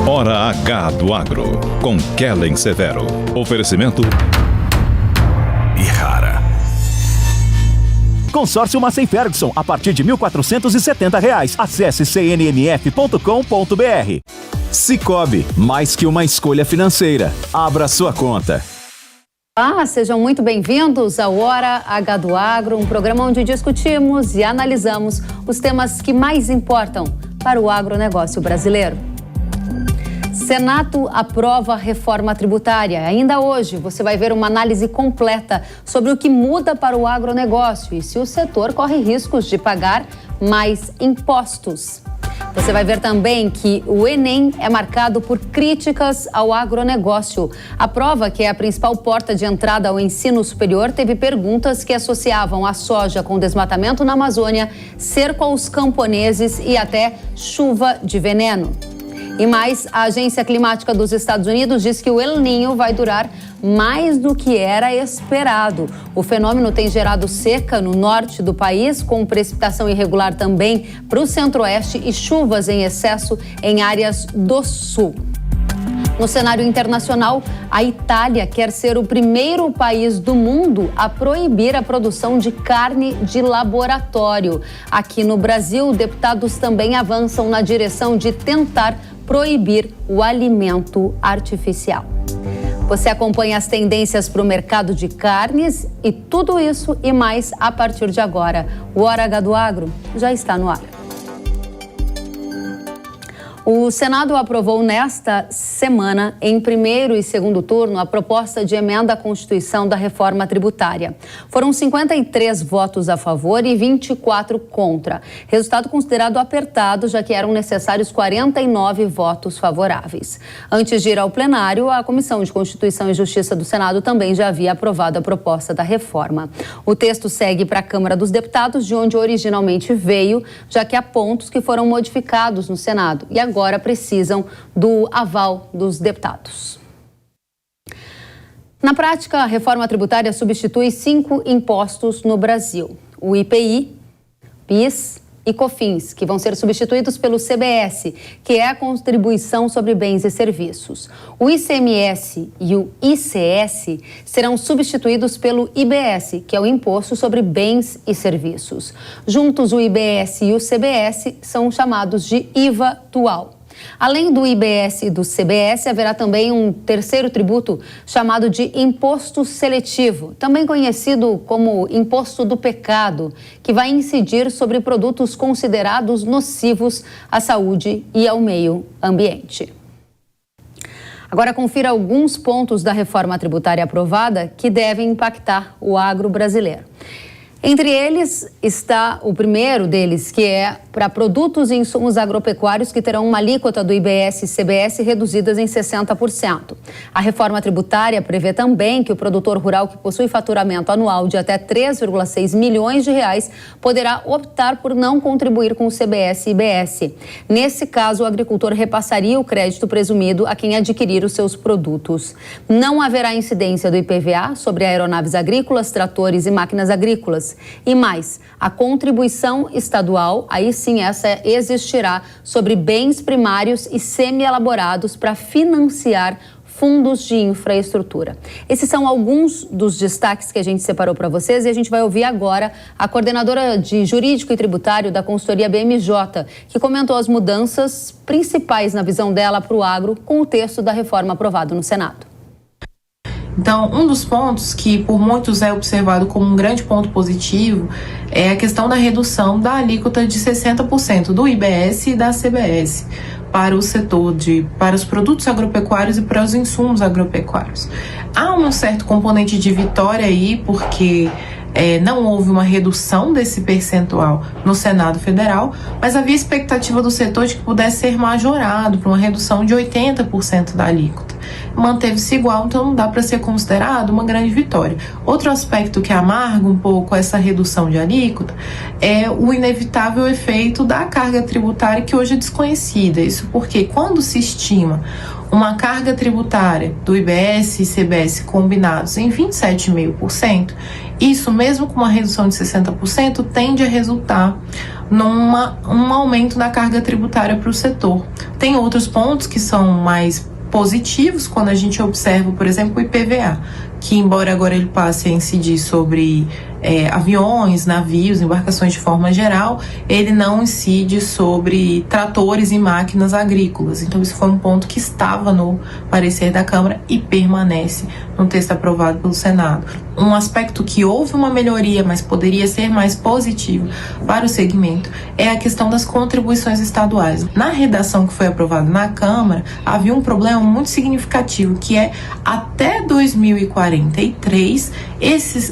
Hora H do Agro, com Kellen Severo. Oferecimento Ihara. Consórcio Massey Ferguson, a partir de R$ 1.470. Acesse cnmf.com.br. Sicoob, mais que uma escolha financeira. Abra sua conta. Olá, sejam muito bem-vindos ao Hora H do Agro, um programa onde discutimos e analisamos os temas que mais importam para o agronegócio brasileiro. Senado aprova a reforma tributária. Ainda hoje você vai ver uma análise completa sobre o que muda para o agronegócio e se o setor corre riscos de pagar mais impostos. Você vai ver também que o Enem é marcado por críticas ao agronegócio. A prova, que é a principal porta de entrada ao ensino superior, teve perguntas que associavam a soja com desmatamento na Amazônia, cerco aos camponeses e até chuva de veneno. E mais, a Agência Climática dos Estados Unidos diz que o El Niño vai durar mais do que era esperado. O fenômeno tem gerado seca no norte do país, com precipitação irregular também para o centro-oeste e chuvas em excesso em áreas do sul. No cenário internacional, a Itália quer ser o primeiro país do mundo a proibir a produção de carne de laboratório. Aqui no Brasil, deputados também avançam na direção de tentar proibir o alimento artificial. Você acompanha as tendências para o mercado de carnes e tudo isso e mais a partir de agora. O Hora H do Agro já está no ar. O Senado aprovou nesta semana, em primeiro e segundo turno, a proposta de emenda à Constituição da reforma tributária. Foram 53 votos a favor e 24 contra. Resultado considerado apertado, já que eram necessários 49 votos favoráveis. Antes de ir ao plenário, a Comissão de Constituição e Justiça do Senado também já havia aprovado a proposta da reforma. O texto segue para a Câmara dos Deputados, de onde originalmente veio, já que há pontos que foram modificados no Senado e agora precisam do aval dos deputados. Na prática, a reforma tributária substitui 5 impostos no Brasil: o IPI, PIS e COFINS, que vão ser substituídos pelo CBS, que é a Contribuição sobre Bens e Serviços. O ICMS e o ICS serão substituídos pelo IBS, que é o Imposto sobre Bens e Serviços. Juntos, o IBS e o CBS são chamados de IVA dual. Além do IBS e do CBS, haverá também um terceiro tributo chamado de Imposto Seletivo, também conhecido como Imposto do Pecado, que vai incidir sobre produtos considerados nocivos à saúde e ao meio ambiente. Agora confira alguns pontos da reforma tributária aprovada que devem impactar o agro brasileiro. Entre eles está o primeiro deles, que é para produtos e insumos agropecuários que terão uma alíquota do IBS e CBS reduzidas em 60%. A reforma tributária prevê também que o produtor rural que possui faturamento anual de até 3,6 milhões de reais poderá optar por não contribuir com o CBS e IBS. Nesse caso, o agricultor repassaria o crédito presumido a quem adquirir os seus produtos. Não haverá incidência do IPVA sobre aeronaves agrícolas, tratores e máquinas agrícolas. E mais, a contribuição estadual, aí sim essa existirá sobre bens primários e semi-elaborados para financiar fundos de infraestrutura. Esses são alguns dos destaques que a gente separou para vocês e a gente vai ouvir agora a coordenadora de Jurídico e Tributário da consultoria BMJ, que comentou as mudanças principais na visão dela para o agro com o texto da reforma aprovado no Senado. Então, um dos pontos que por muitos é observado como um grande ponto positivo é a questão da redução da alíquota de 60% do IBS e da CBS para o setor para os produtos agropecuários e para os insumos agropecuários. Há um certo componente de vitória aí, porque não houve uma redução desse percentual no Senado Federal, mas havia expectativa do setor de que pudesse ser majorado para uma redução de 80% da alíquota. Manteve-se igual, então não dá para ser considerado uma grande vitória. Outro aspecto que amarga um pouco essa redução de alíquota é o inevitável efeito da carga tributária, que hoje é desconhecida. Isso porque quando se estima uma carga tributária do IBS e CBS combinados em 27,5%, Isso, mesmo com uma redução de 60%, tende a resultar um aumento na carga tributária para o setor. Tem outros pontos que são mais positivos quando a gente observa, por exemplo, o IPVA, que embora agora ele passe a incidir sobre aviões, navios, embarcações de forma geral, ele não incide sobre tratores e máquinas agrícolas. Então isso foi um ponto que estava no parecer da Câmara e permanece no texto aprovado pelo Senado. Um aspecto que houve uma melhoria, mas poderia ser mais positivo para o segmento, é a questão das contribuições estaduais. Na redação que foi aprovada na Câmara, havia um problema muito significativo, que é até 2043,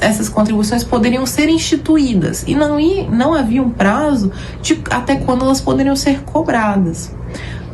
essas contribuições poderiam ser instituídas e não havia um prazo de até quando elas poderiam ser cobradas.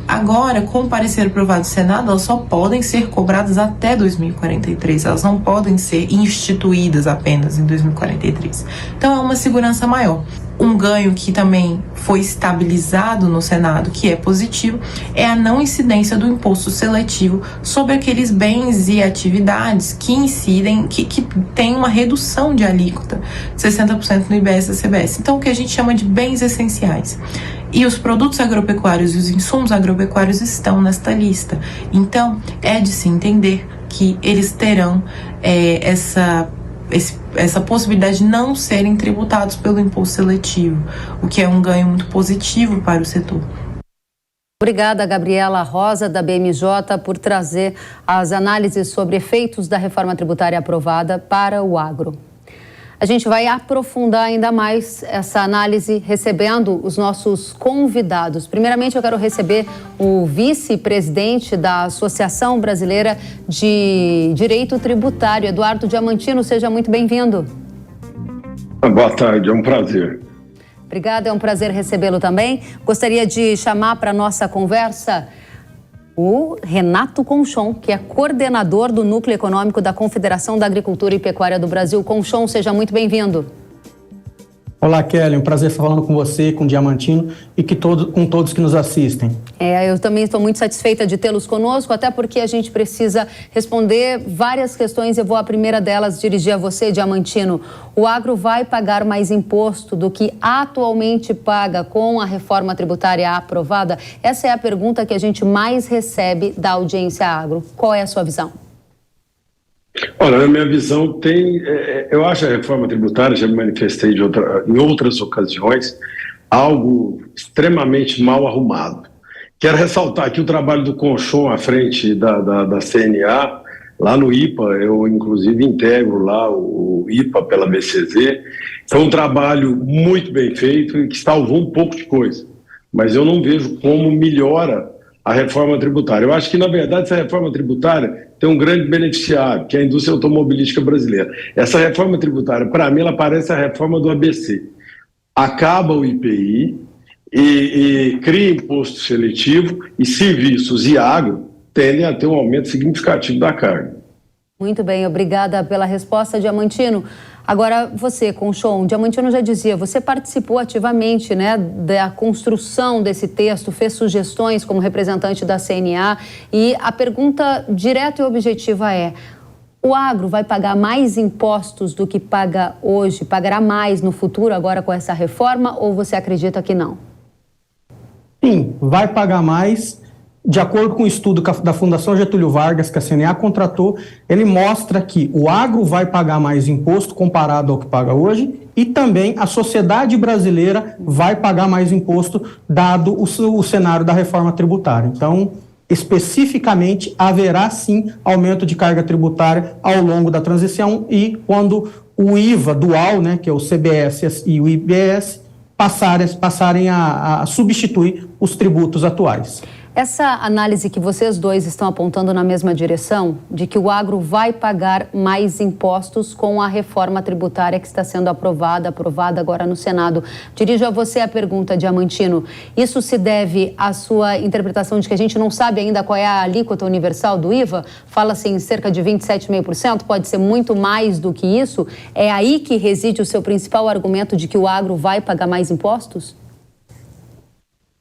Agora, com o parecer aprovado do Senado, elas só podem ser cobradas até 2043, elas não podem ser instituídas apenas em 2043. Então é uma segurança maior. Um ganho que também foi estabilizado no Senado, que é positivo, é a não incidência do imposto seletivo sobre aqueles bens e atividades que incidem, que tem uma redução de alíquota de 60% no IBS da CBS. Então, o que a gente chama de bens essenciais. E os produtos agropecuários e os insumos agropecuários estão nesta lista. Então, é de se entender que eles terão essa possibilidade de não serem tributados pelo imposto seletivo, o que é um ganho muito positivo para o setor. Obrigada, Gabriela Rosa, da BMJ, por trazer as análises sobre efeitos da reforma tributária aprovada para o agro. A gente vai aprofundar ainda mais essa análise recebendo os nossos convidados. Primeiramente, eu quero receber o vice-presidente da Associação Brasileira de Direito Tributário, Eduardo Diamantino. Seja muito bem-vindo. Boa tarde, é um prazer. Obrigada, é um prazer recebê-lo também. Gostaria de chamar para a nossa conversa o Renato Conchon, que é coordenador do Núcleo Econômico da Confederação da Agricultura e Pecuária do Brasil. Conchon, seja muito bem-vindo. Olá, Kelly, um prazer estar falando com você, com o Diamantino e com todos que nos assistem. Eu também estou muito satisfeita de tê-los conosco, até porque a gente precisa responder várias questões. Eu vou a primeira delas dirigir a você, Diamantino. O agro vai pagar mais imposto do que atualmente paga com a reforma tributária aprovada? Essa é a pergunta que a gente mais recebe da audiência agro. Qual é a sua visão? Olha, na minha visão eu acho a reforma tributária, já me manifestei em outras ocasiões, algo extremamente mal arrumado. Quero ressaltar aqui o trabalho do Conchon à frente da CNA, lá no IPA, eu inclusive integro lá o IPA pela BCZ. Foi um trabalho muito bem feito e que salvou um pouco de coisa, mas eu não vejo como melhora a reforma tributária. Eu acho que, na verdade, essa reforma tributária tem um grande beneficiário, que é a indústria automobilística brasileira. Essa reforma tributária, para mim, ela parece a reforma do ABC. Acaba o IPI e cria imposto seletivo e serviços e agro tendem a ter um aumento significativo da carga. Muito bem, obrigada pela resposta, Diamantino. Agora, você, Conchon, Diamantino já dizia, você participou ativamente, né, da construção desse texto, fez sugestões como representante da CNA e a pergunta direta e objetiva é: o agro vai pagar mais impostos do que paga hoje, pagará mais no futuro agora com essa reforma, ou você acredita que não? Sim, vai pagar mais. De acordo com o estudo da Fundação Getúlio Vargas, que a CNA contratou, ele mostra que o agro vai pagar mais imposto comparado ao que paga hoje e também a sociedade brasileira vai pagar mais imposto dado o cenário da reforma tributária. Então, especificamente, haverá sim aumento de carga tributária ao longo da transição e quando o IVA dual, né, que é o CBS e o IBS, passarem a substituir os tributos atuais. Essa análise que vocês dois estão apontando na mesma direção, de que o agro vai pagar mais impostos com a reforma tributária que está sendo aprovada agora no Senado. Dirijo a você a pergunta, Diamantino. Isso se deve à sua interpretação de que a gente não sabe ainda qual é a alíquota universal do IVA? Fala-se em cerca de 27,5%, pode ser muito mais do que isso? É aí que reside o seu principal argumento de que o agro vai pagar mais impostos?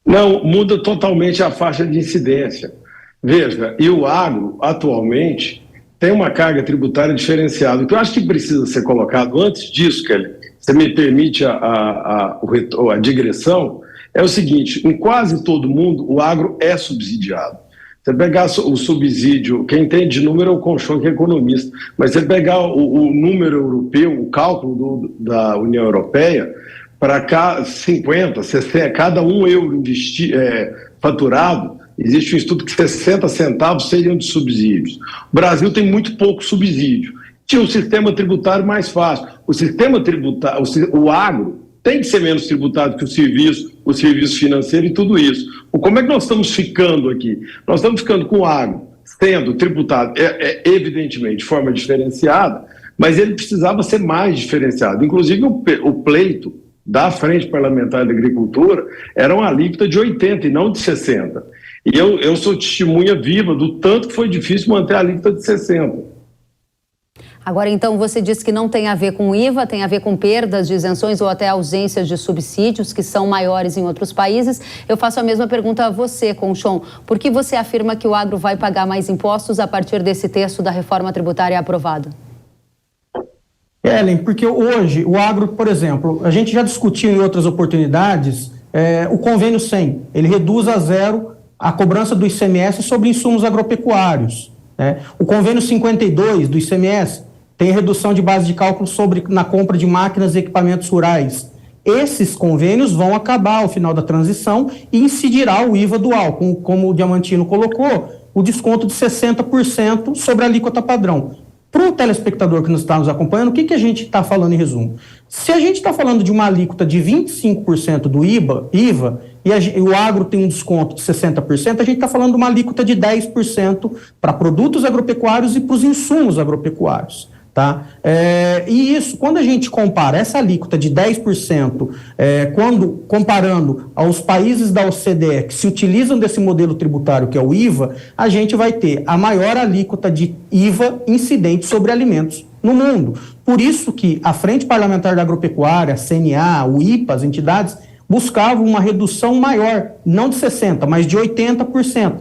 Não, muda totalmente a faixa de incidência. Veja, e o agro, atualmente, tem uma carga tributária diferenciada. O que eu acho que precisa ser colocado antes disso, Kelly, você me permite a digressão, é o seguinte: em quase todo mundo o agro é subsidiado. Você pegar o subsídio, quem entende de número é o Conchon, que é economista, mas você pegar o número europeu, o cálculo da União Europeia, para cada 50, 60, cada €1 faturado, existe um estudo que 60 centavos seriam de subsídios. O Brasil tem muito pouco subsídio. Tinha um sistema tributário mais fácil. O sistema tributário, o agro, tem que ser menos tributado que o serviço financeiro e tudo isso. Como é que nós estamos ficando aqui? Nós estamos ficando com o agro sendo tributado, evidentemente, de forma diferenciada, mas ele precisava ser mais diferenciado. Inclusive, o pleito da Frente Parlamentar da Agricultura era uma alíquota de 80% e não de 60%. E eu sou testemunha viva do tanto que foi difícil manter a alíquota de 60%. Agora, então, você disse que não tem a ver com IVA, tem a ver com perdas de isenções ou até ausências de subsídios, que são maiores em outros países. Eu faço a mesma pergunta a você, Conchon. Por que você afirma que o agro vai pagar mais impostos a partir desse texto da reforma tributária aprovado? Ellen, porque hoje o agro, por exemplo, a gente já discutiu em outras oportunidades o convênio 100. Ele reduz a zero a cobrança do ICMS sobre insumos agropecuários. O convênio 52 do ICMS tem redução de base de cálculo na compra de máquinas e equipamentos rurais. Esses convênios vão acabar ao final da transição e incidirá o IVA dual, como o Diamantino colocou, o desconto de 60% sobre a alíquota padrão. Para o telespectador que nos está nos acompanhando, o que a gente está falando em resumo? Se a gente está falando de uma alíquota de 25% do IVA e o agro tem um desconto de 60%, a gente está falando de uma alíquota de 10% para produtos agropecuários e para os insumos agropecuários. Tá? E isso, quando a gente compara essa alíquota de 10%, comparando aos países da OCDE que se utilizam desse modelo tributário que é o IVA, a gente vai ter a maior alíquota de IVA incidente sobre alimentos no mundo. Por isso que a Frente Parlamentar da Agropecuária, a CNA, o IPA, as entidades, buscavam uma redução maior, não de 60%, mas de 80%,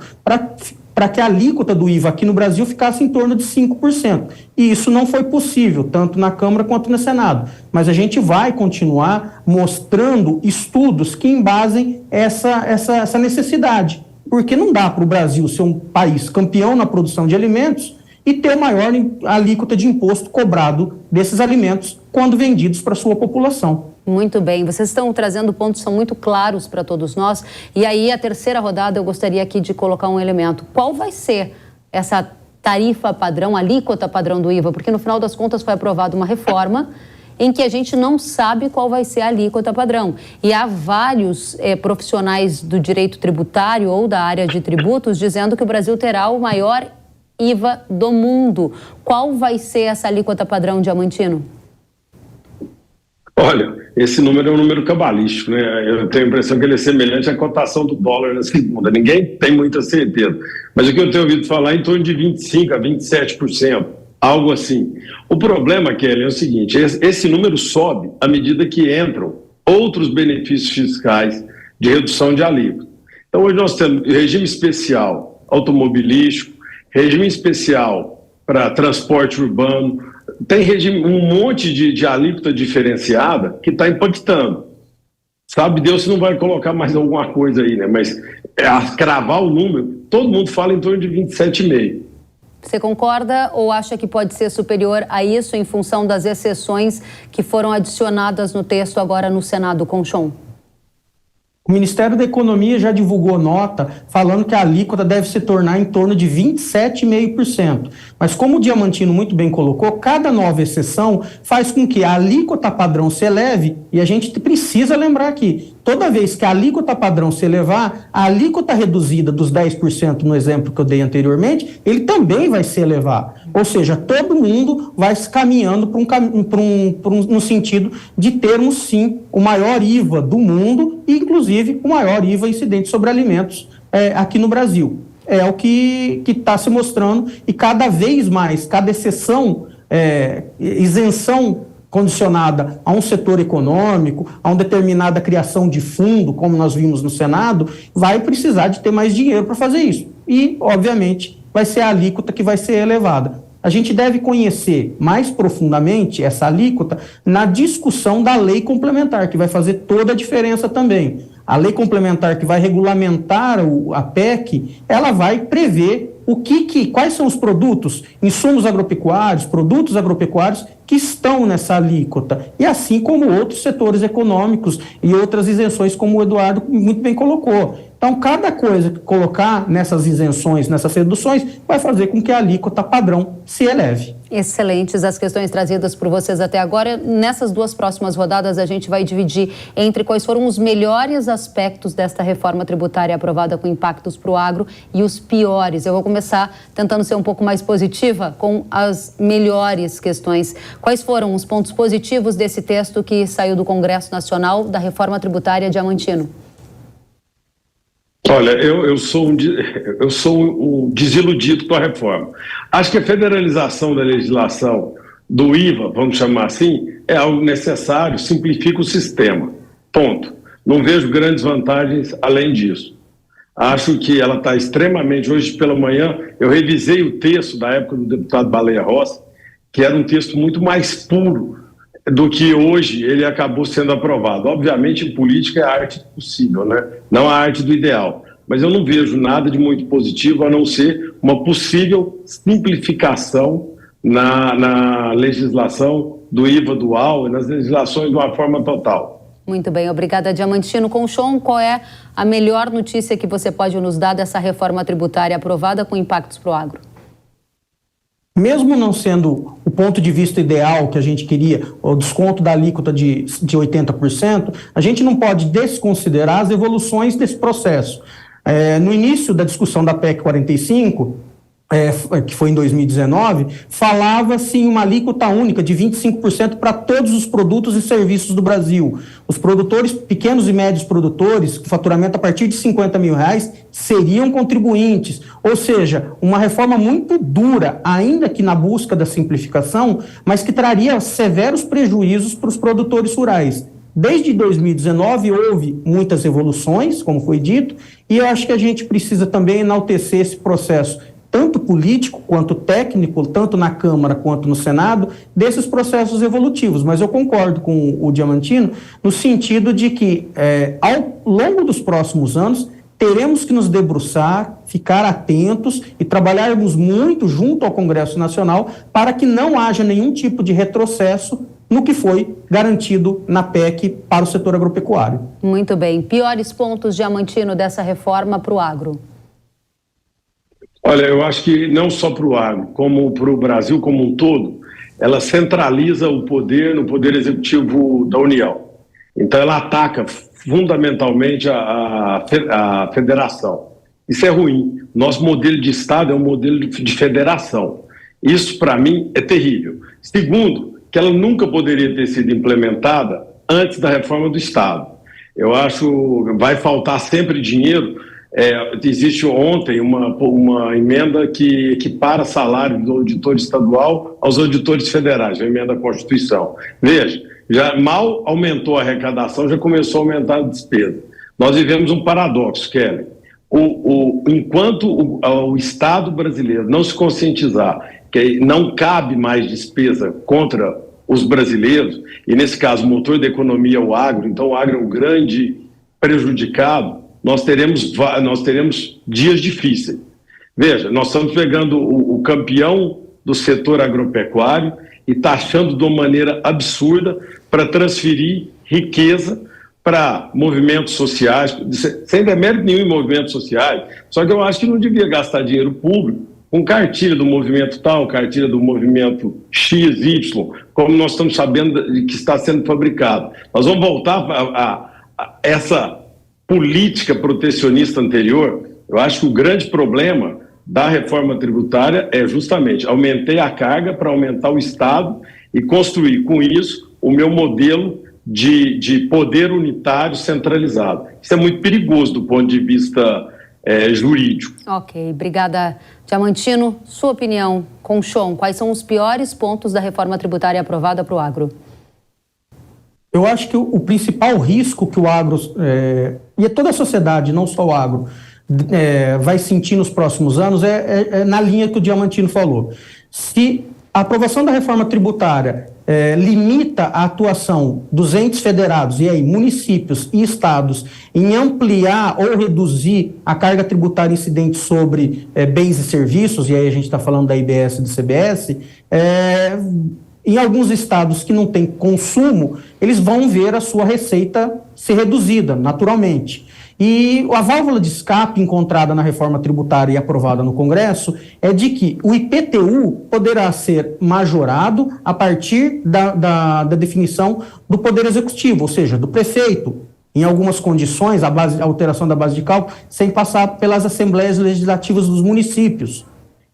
para que a alíquota do IVA aqui no Brasil ficasse em torno de 5%. E isso não foi possível, tanto na Câmara quanto no Senado. Mas a gente vai continuar mostrando estudos que embasem essa necessidade. Porque não dá para o Brasil ser um país campeão na produção de alimentos e ter maior alíquota de imposto cobrado desses alimentos quando vendidos para a sua população. Muito bem, vocês estão trazendo pontos que são muito claros para todos nós. E aí, a terceira rodada, eu gostaria aqui de colocar um elemento. Qual vai ser essa tarifa padrão, alíquota padrão do IVA? Porque no final das contas foi aprovada uma reforma em que a gente não sabe qual vai ser a alíquota padrão. E há vários profissionais do direito tributário ou da área de tributos dizendo que o Brasil terá o maior IVA do mundo. Qual vai ser essa alíquota padrão, Diamantino? Olha, esse número é um número cabalístico, né? Eu tenho a impressão que ele é semelhante à cotação do dólar na segunda. Ninguém tem muita certeza. Mas o que eu tenho ouvido falar é em torno de 25% a 27%, algo assim. O problema, Kelly, é o seguinte: esse número sobe à medida que entram outros benefícios fiscais de redução de alíquota. Então, hoje nós temos regime especial automobilístico, regime especial para transporte urbano, tem regime, um monte de alíquota diferenciada que está impactando. Sabe Deus se não vai colocar mais alguma coisa aí, né? Mas cravar o número, todo mundo fala em torno de 27,5%. Você concorda ou acha que pode ser superior a isso em função das exceções que foram adicionadas no texto agora no Senado, Conchon? O Ministério da Economia já divulgou nota falando que a alíquota deve se tornar em torno de 27,5%. Mas como o Diamantino muito bem colocou, cada nova exceção faz com que a alíquota padrão se eleve, e a gente precisa lembrar aqui, toda vez que a alíquota padrão se elevar, a alíquota reduzida dos 10% no exemplo que eu dei anteriormente, ele também vai se elevar. Ou seja, todo mundo vai se caminhando no sentido de termos, sim, o maior IVA do mundo e, inclusive, o maior IVA incidente sobre alimentos aqui no Brasil. É o que está se mostrando, e cada vez mais, cada exceção, isenção condicionada a um setor econômico, a uma determinada criação de fundo, como nós vimos no Senado, vai precisar de ter mais dinheiro para fazer isso. E, obviamente, vai ser a alíquota que vai ser elevada. a gente deve conhecer mais profundamente essa alíquota na discussão da lei complementar, que vai fazer toda a diferença também. A lei complementar que vai regulamentar a PEC, ela vai prever quais são os produtos, insumos agropecuários, produtos agropecuários que estão nessa alíquota, e assim como outros setores econômicos e outras isenções, como o Eduardo muito bem colocou. Então, cada coisa que colocar nessas isenções, nessas reduções, vai fazer com que a alíquota padrão se eleve. Excelentes as questões trazidas por vocês até agora. Nessas duas próximas rodadas, a gente vai dividir entre quais foram os melhores aspectos desta reforma tributária aprovada com impactos para o agro e os piores. Eu vou começar tentando ser um pouco mais positiva com as melhores questões. Quais foram os pontos positivos desse texto que saiu do Congresso Nacional da reforma tributária Diamantino? Olha, eu sou um desiludido com a reforma. Acho que a federalização da legislação do IVA, vamos chamar assim, é algo necessário, simplifica o sistema. Ponto. Não vejo grandes vantagens além disso. Acho que ela está extremamente... Hoje pela manhã eu revisei o texto da época do deputado Baleia Rossi, que era um texto muito mais puro do que hoje ele acabou sendo aprovado. Obviamente, em política é a arte do possível, né? Não a arte do ideal. Mas eu não vejo nada de muito positivo, a não ser uma possível simplificação na legislação do IVA dual e nas legislações de uma forma total. Muito bem, obrigada, Diamantino. Conchon, qual é a melhor notícia que você pode nos dar dessa reforma tributária aprovada com impactos para o agro? Mesmo não sendo o ponto de vista ideal que a gente queria, o desconto da alíquota de 80%, a gente não pode desconsiderar as evoluções desse processo. No início da discussão da PEC 45, que foi em 2019, falava-se em uma alíquota única de 25% para todos os produtos e serviços do Brasil. Os produtores, pequenos e médios produtores, com faturamento a partir de R$50 mil, seriam contribuintes. Ou seja, uma reforma muito dura, ainda que na busca da simplificação, mas que traria severos prejuízos para os produtores rurais. Desde 2019 houve muitas evoluções, como foi dito, e eu acho que a gente precisa também enaltecer esse processo, tanto político quanto técnico, tanto na Câmara quanto no Senado, desses processos evolutivos. Mas eu concordo com o Diamantino no sentido de que, ao longo dos próximos anos, teremos que nos debruçar, ficar atentos e trabalharmos muito junto ao Congresso Nacional para que não haja nenhum tipo de retrocesso no que foi garantido na PEC para o setor agropecuário. Muito bem. Piores pontos, Diamantino, dessa reforma para o agro? Olha, eu acho que não só para o agro, como para o Brasil como um todo, ela centraliza o poder no poder executivo da União. Então ela ataca fundamentalmente a federação. Isso é ruim. Nosso modelo de Estado é um modelo de federação. Isso, para mim, é terrível. Segundo, que ela nunca poderia ter sido implementada antes da reforma do Estado. Eu acho que vai faltar sempre dinheiro. Existe ontem uma emenda que equipara salário do auditor estadual aos auditores federais, a emenda à Constituição. Veja, já mal aumentou a arrecadação, já começou a aumentar a despesa. Nós vivemos um paradoxo, Kelly. Enquanto o Estado brasileiro não se conscientizar que não cabe mais despesa contra os brasileiros, e nesse caso o motor da economia é o agro, então o agro é um grande prejudicado, nós teremos dias difíceis. Veja, nós estamos pegando o campeão do setor agropecuário e taxando de uma maneira absurda para transferir riqueza para movimentos sociais, sem demérito nenhum em movimentos sociais, só que eu acho que não devia gastar dinheiro público com cartilha do movimento tal, cartilha do movimento XY, como nós estamos sabendo que está sendo fabricado. Nós vamos voltar a essa política protecionista anterior. Eu acho que o grande problema da reforma tributária é justamente aumentei a carga para aumentar o Estado e construir com isso o meu modelo de poder unitário centralizado. Isso é muito perigoso do ponto de vista jurídico. Ok, obrigada, Diamantino. Sua opinião, Conchon, quais são os piores pontos da reforma tributária aprovada para o agro? Eu acho que o principal risco que o agro, e toda a sociedade, não só o agro, vai sentir nos próximos anos é na linha que o Diamantino falou. Se a aprovação da reforma tributária limita a atuação dos entes federados, e aí municípios e estados, em ampliar ou reduzir a carga tributária incidente sobre bens e serviços, e aí a gente está falando da IBS e do CBS, em alguns estados que não têm consumo, eles vão ver a sua receita ser reduzida, naturalmente. E a válvula de escape encontrada na reforma tributária e aprovada no Congresso é de que o IPTU poderá ser majorado a partir da definição do Poder Executivo, ou seja, do prefeito, em algumas condições, a alteração da base de cálculo, sem passar pelas assembleias legislativas dos municípios.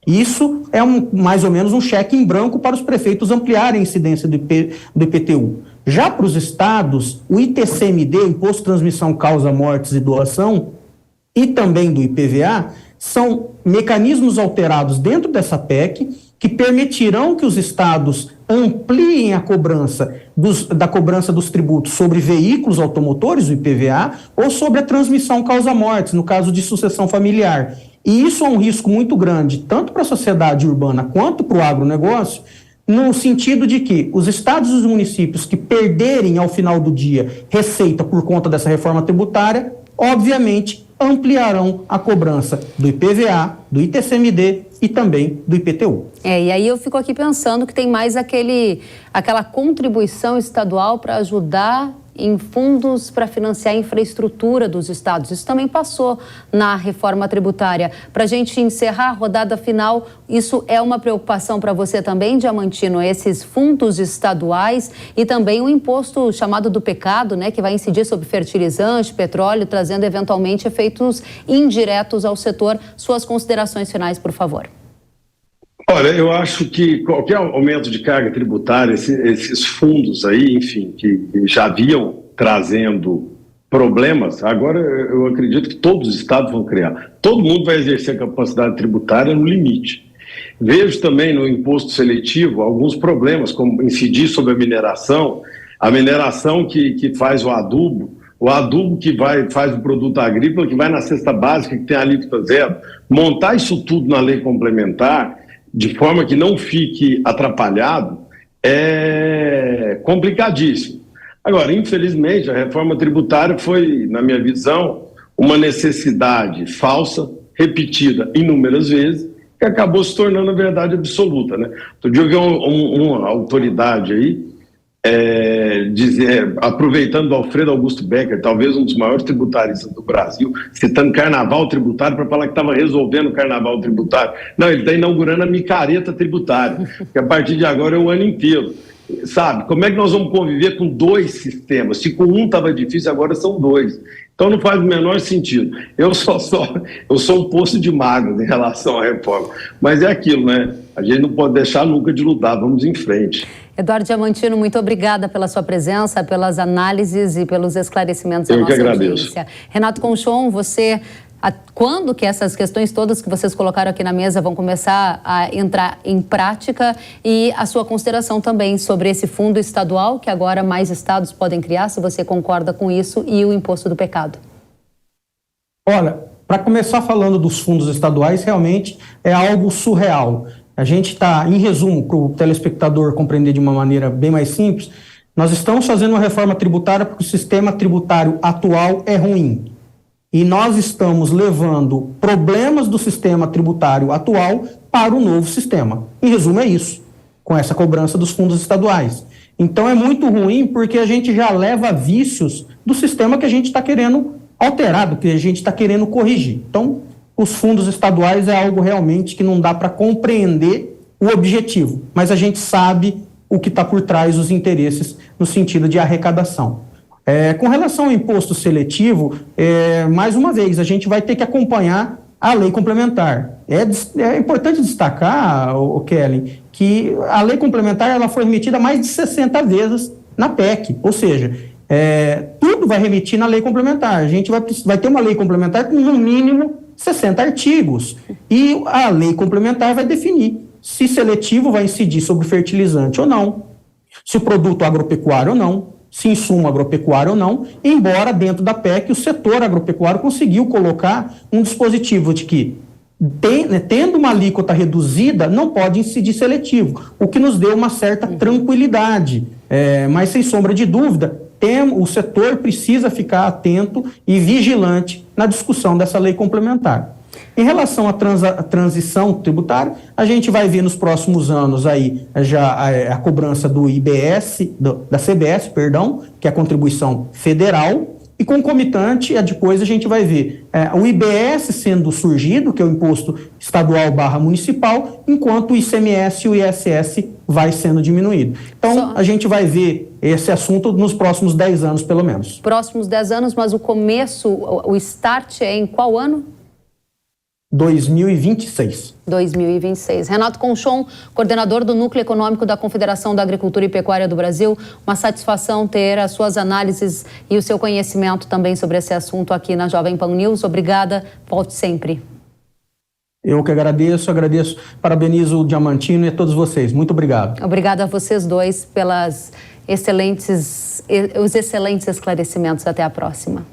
Isso é mais ou menos um cheque em branco para os prefeitos ampliarem a incidência do IPTU. Já para os estados, o ITCMD, Imposto de Transmissão, Causa, Mortes e Doação, e também do IPVA, são mecanismos alterados dentro dessa PEC que permitirão que os estados ampliem a cobrança da cobrança dos tributos sobre veículos automotores, o IPVA, ou sobre a transmissão causa-mortes, no caso de sucessão familiar. E isso é um risco muito grande, tanto para a sociedade urbana quanto para o agronegócio, no sentido de que os estados e os municípios que perderem ao final do dia receita por conta dessa reforma tributária, obviamente ampliarão a cobrança do IPVA, do ITCMD e também do IPTU. E aí eu fico aqui pensando que tem mais aquela contribuição estadual para ajudar em fundos para financiar a infraestrutura dos estados. Isso também passou na reforma tributária. Para a gente encerrar a rodada final, isso é uma preocupação para você também, Diamantino, esses fundos estaduais e também o imposto chamado do pecado, né, que vai incidir sobre fertilizante, petróleo, trazendo eventualmente efeitos indiretos ao setor. Suas considerações finais, por favor. Olha, eu acho que qualquer aumento de carga tributária, esses fundos aí, enfim, que já vinham trazendo problemas, agora eu acredito que todos os estados vão criar. Todo mundo vai exercer a capacidade tributária no limite. Vejo também no imposto seletivo alguns problemas, como incidir sobre a mineração que faz o adubo que faz o produto agrícola, que vai na cesta básica, que tem alíquota zero. Montar isso tudo na lei complementar, de forma que não fique atrapalhado, é complicadíssimo. Agora, infelizmente, a reforma tributária foi, na minha visão, uma necessidade falsa, repetida inúmeras vezes, que acabou se tornando a verdade absoluta, né? Outro dia eu vi uma autoridade aí, aproveitando do Alfredo Augusto Becker, talvez um dos maiores tributaristas do Brasil, citando carnaval tributário para falar que estava resolvendo o carnaval tributário. Não, ele está inaugurando a micareta tributária, que a partir de agora é o ano inteiro. Sabe, como é que nós vamos conviver com dois sistemas? Se com um estava difícil, agora são dois. Então não faz o menor sentido. Eu sou um poço de mágoa em relação à reforma. Mas é aquilo, né? A gente não pode deixar nunca de lutar, vamos em frente. Eduardo Diamantino, muito obrigada pela sua presença, pelas análises e pelos esclarecimentos da nossa audiência. Renato Conchon, quando que essas questões todas que vocês colocaram aqui na mesa vão começar a entrar em prática e a sua consideração também sobre esse fundo estadual que agora mais estados podem criar, se você concorda com isso, e o imposto do pecado? Olha, para começar falando dos fundos estaduais, realmente é algo surreal. A gente está, em resumo, para o telespectador compreender de uma maneira bem mais simples, nós estamos fazendo uma reforma tributária porque o sistema tributário atual é ruim. E nós estamos levando problemas do sistema tributário atual para o novo sistema. Em resumo, é isso, com essa cobrança dos fundos estaduais. Então, é muito ruim porque a gente já leva vícios do sistema que a gente está querendo alterar, do que a gente está querendo corrigir. Então, os fundos estaduais é algo realmente que não dá para compreender o objetivo, mas a gente sabe o que está por trás dos interesses no sentido de arrecadação. Com relação ao imposto seletivo, mais uma vez, a gente vai ter que acompanhar a lei complementar. É importante destacar, Kellen, que a lei complementar ela foi remetida mais de 60 vezes na PEC, ou seja, tudo vai remitir na lei complementar. A gente vai ter uma lei complementar com no mínimo 60 artigos. E a lei complementar vai definir se seletivo vai incidir sobre fertilizante ou não, se o produto agropecuário ou não, se insumo agropecuário ou não, embora dentro da PEC o setor agropecuário conseguiu colocar um dispositivo de que tendo uma alíquota reduzida, não pode incidir seletivo, o que nos deu uma certa tranquilidade. Mas, sem sombra de dúvida, o setor precisa ficar atento e vigilante na discussão dessa lei complementar. Em relação à transição tributária, a gente vai ver nos próximos anos aí já a cobrança do IBS, da CBS, que é a contribuição federal, e concomitante, depois a gente vai ver o IBS sendo surgido, que é o imposto estadual / municipal, enquanto o ICMS e o ISS vai sendo diminuído. Então, a gente vai ver esse assunto nos próximos 10 anos, pelo menos. Próximos 10 anos, mas o começo, o start é em qual ano? 2026. 2026. Renato Conchon, coordenador do Núcleo Econômico da Confederação da Agricultura e Pecuária do Brasil, uma satisfação ter as suas análises e o seu conhecimento também sobre esse assunto aqui na Jovem Pan News. Obrigada, volte sempre. Eu que agradeço, parabenizo o Diamantino e a todos vocês. Muito obrigado. Obrigada a vocês dois pelos excelentes esclarecimentos. Até a próxima.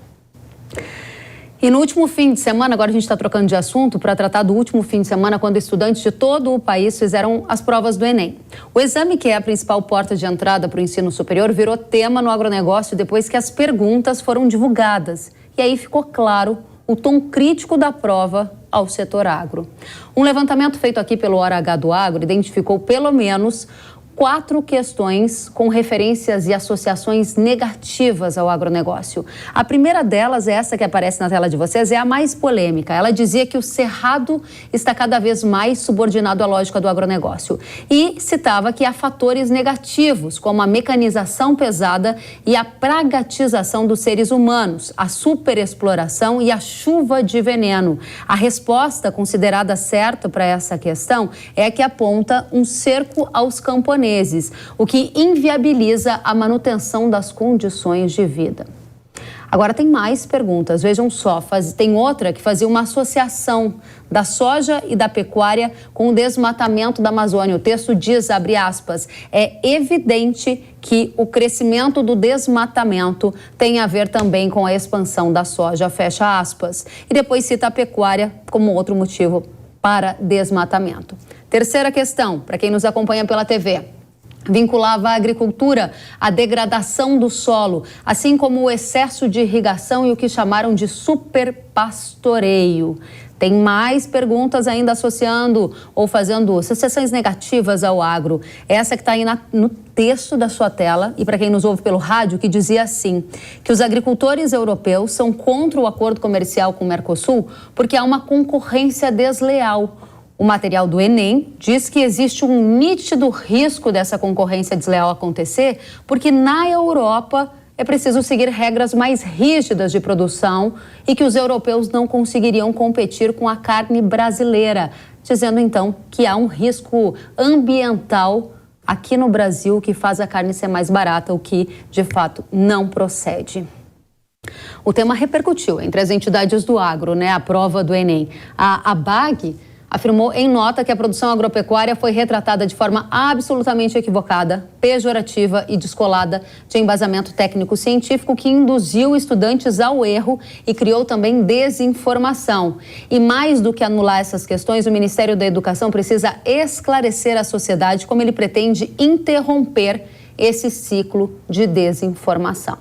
E no último fim de semana, agora a gente está trocando de assunto para tratar do último fim de semana, quando estudantes de todo o país fizeram as provas do Enem. O exame, que é a principal porta de entrada para o ensino superior, virou tema no agronegócio depois que as perguntas foram divulgadas. E aí ficou claro o tom crítico da prova ao setor agro. Um levantamento feito aqui pelo Hora H do Agro identificou pelo menos 4 questões com referências e associações negativas ao agronegócio. A primeira delas, essa que aparece na tela de vocês, é a mais polêmica. Ela dizia que o cerrado está cada vez mais subordinado à lógica do agronegócio. E citava que há fatores negativos, como a mecanização pesada e a pragatização dos seres humanos, a superexploração e a chuva de veneno. A resposta considerada certa para essa questão é a que aponta um cerco aos camponeses, o que inviabiliza a manutenção das condições de vida. Agora tem mais perguntas, vejam só, tem outra que fazia uma associação da soja e da pecuária com o desmatamento da Amazônia. O texto diz, abre aspas, é evidente que o crescimento do desmatamento tem a ver também com a expansão da soja, fecha aspas. E depois cita a pecuária como outro motivo para desmatamento. Terceira questão, para quem nos acompanha pela TV, vinculava a agricultura à degradação do solo, assim como o excesso de irrigação e o que chamaram de superpastoreio. Tem mais perguntas ainda associando ou fazendo associações negativas ao agro. Essa que está aí no texto da sua tela, e para quem nos ouve pelo rádio, que dizia assim, que os agricultores europeus são contra o acordo comercial com o Mercosul porque há uma concorrência desleal. O material do Enem diz que existe um nítido risco dessa concorrência desleal acontecer, porque na Europa é preciso seguir regras mais rígidas de produção e que os europeus não conseguiriam competir com a carne brasileira, dizendo então que há um risco ambiental aqui no Brasil que faz a carne ser mais barata, o que de fato não procede. O tema repercutiu entre as entidades do agro, a prova do Enem. A ABAG afirmou em nota que a produção agropecuária foi retratada de forma absolutamente equivocada, pejorativa e descolada de embasamento técnico-científico que induziu estudantes ao erro e criou também desinformação. E mais do que anular essas questões, o Ministério da Educação precisa esclarecer à sociedade como ele pretende interromper esse ciclo de desinformação.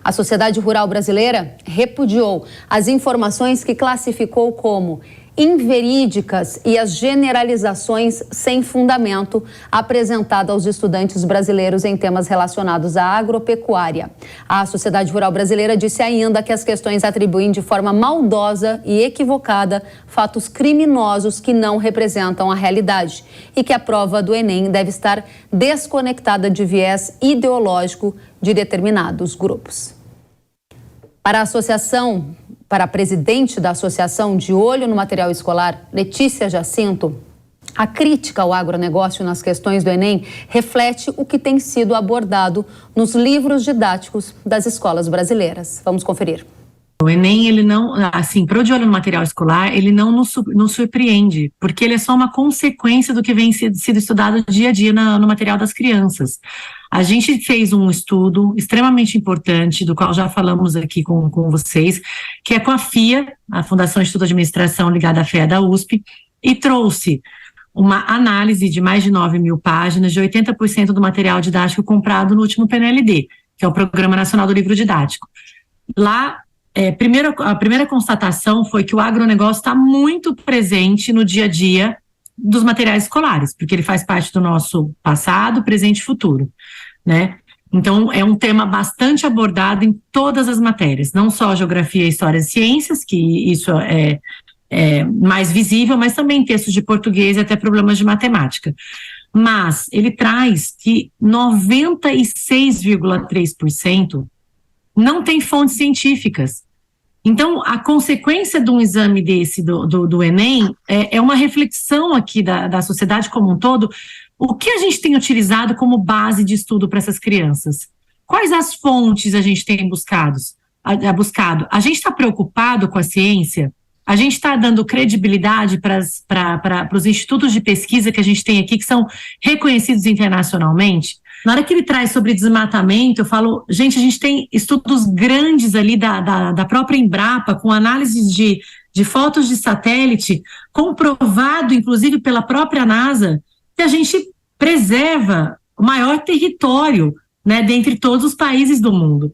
A sociedade rural brasileira repudiou as informações que classificou como inverídicas e as generalizações sem fundamento apresentadas aos estudantes brasileiros em temas relacionados à agropecuária. A Sociedade Rural Brasileira disse ainda que as questões atribuem de forma maldosa e equivocada fatos criminosos que não representam a realidade e que a prova do Enem deve estar desconectada de viés ideológico de determinados grupos. Para a presidente da Associação de Olho no Material Escolar, Letícia Jacinto, a crítica ao agronegócio nas questões do Enem reflete o que tem sido abordado nos livros didáticos das escolas brasileiras. Vamos conferir. O Enem, ele não, assim, para o de olho no material escolar, ele não nos surpreende, porque ele é só uma consequência do que vem sido estudado dia a dia no material das crianças. A gente fez um estudo extremamente importante, do qual já falamos aqui com vocês, que é com a FIA, a Fundação Instituto de Administração ligada à FEA da USP, e trouxe uma análise de mais de 9 mil páginas de 80% do material didático comprado no último PNLD, que é o Programa Nacional do Livro Didático. Lá, a primeira constatação foi que o agronegócio está muito presente no dia a dia dos materiais escolares, porque ele faz parte do nosso passado, presente e futuro, né? Então, é um tema bastante abordado em todas as matérias, não só geografia, história e ciências, que isso é mais visível, mas também textos de português e até problemas de matemática. Mas ele traz que 96,3% não tem fontes científicas. Então, a consequência de um exame desse, do Enem, é uma reflexão aqui da sociedade como um todo. O que a gente tem utilizado como base de estudo para essas crianças? Quais as fontes a gente tem buscado? A gente está preocupado com a ciência? A gente está dando credibilidade para os institutos de pesquisa que a gente tem aqui, que são reconhecidos internacionalmente? Na hora que ele traz sobre desmatamento, eu falo, gente, a gente tem estudos grandes ali da própria Embrapa, com análises de fotos de satélite, comprovado, inclusive, pela própria NASA, que a gente preserva o maior território, né, dentre todos os países do mundo.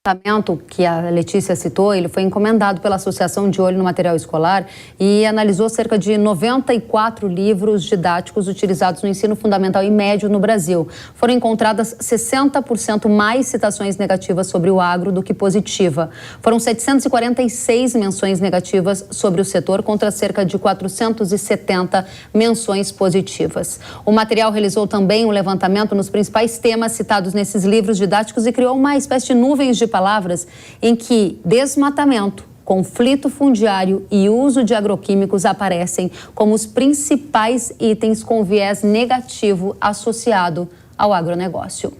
O levantamento que a Letícia citou, ele foi encomendado pela Associação de Olho no Material Escolar e analisou cerca de 94 livros didáticos utilizados no ensino fundamental e médio no Brasil. Foram encontradas 60% mais citações negativas sobre o agro do que positiva. Foram 746 menções negativas sobre o setor contra cerca de 470 menções positivas. O material realizou também um levantamento nos principais temas citados nesses livros didáticos e criou uma espécie de nuvens de palavras em que desmatamento, conflito fundiário e uso de agroquímicos aparecem como os principais itens com viés negativo associado ao agronegócio.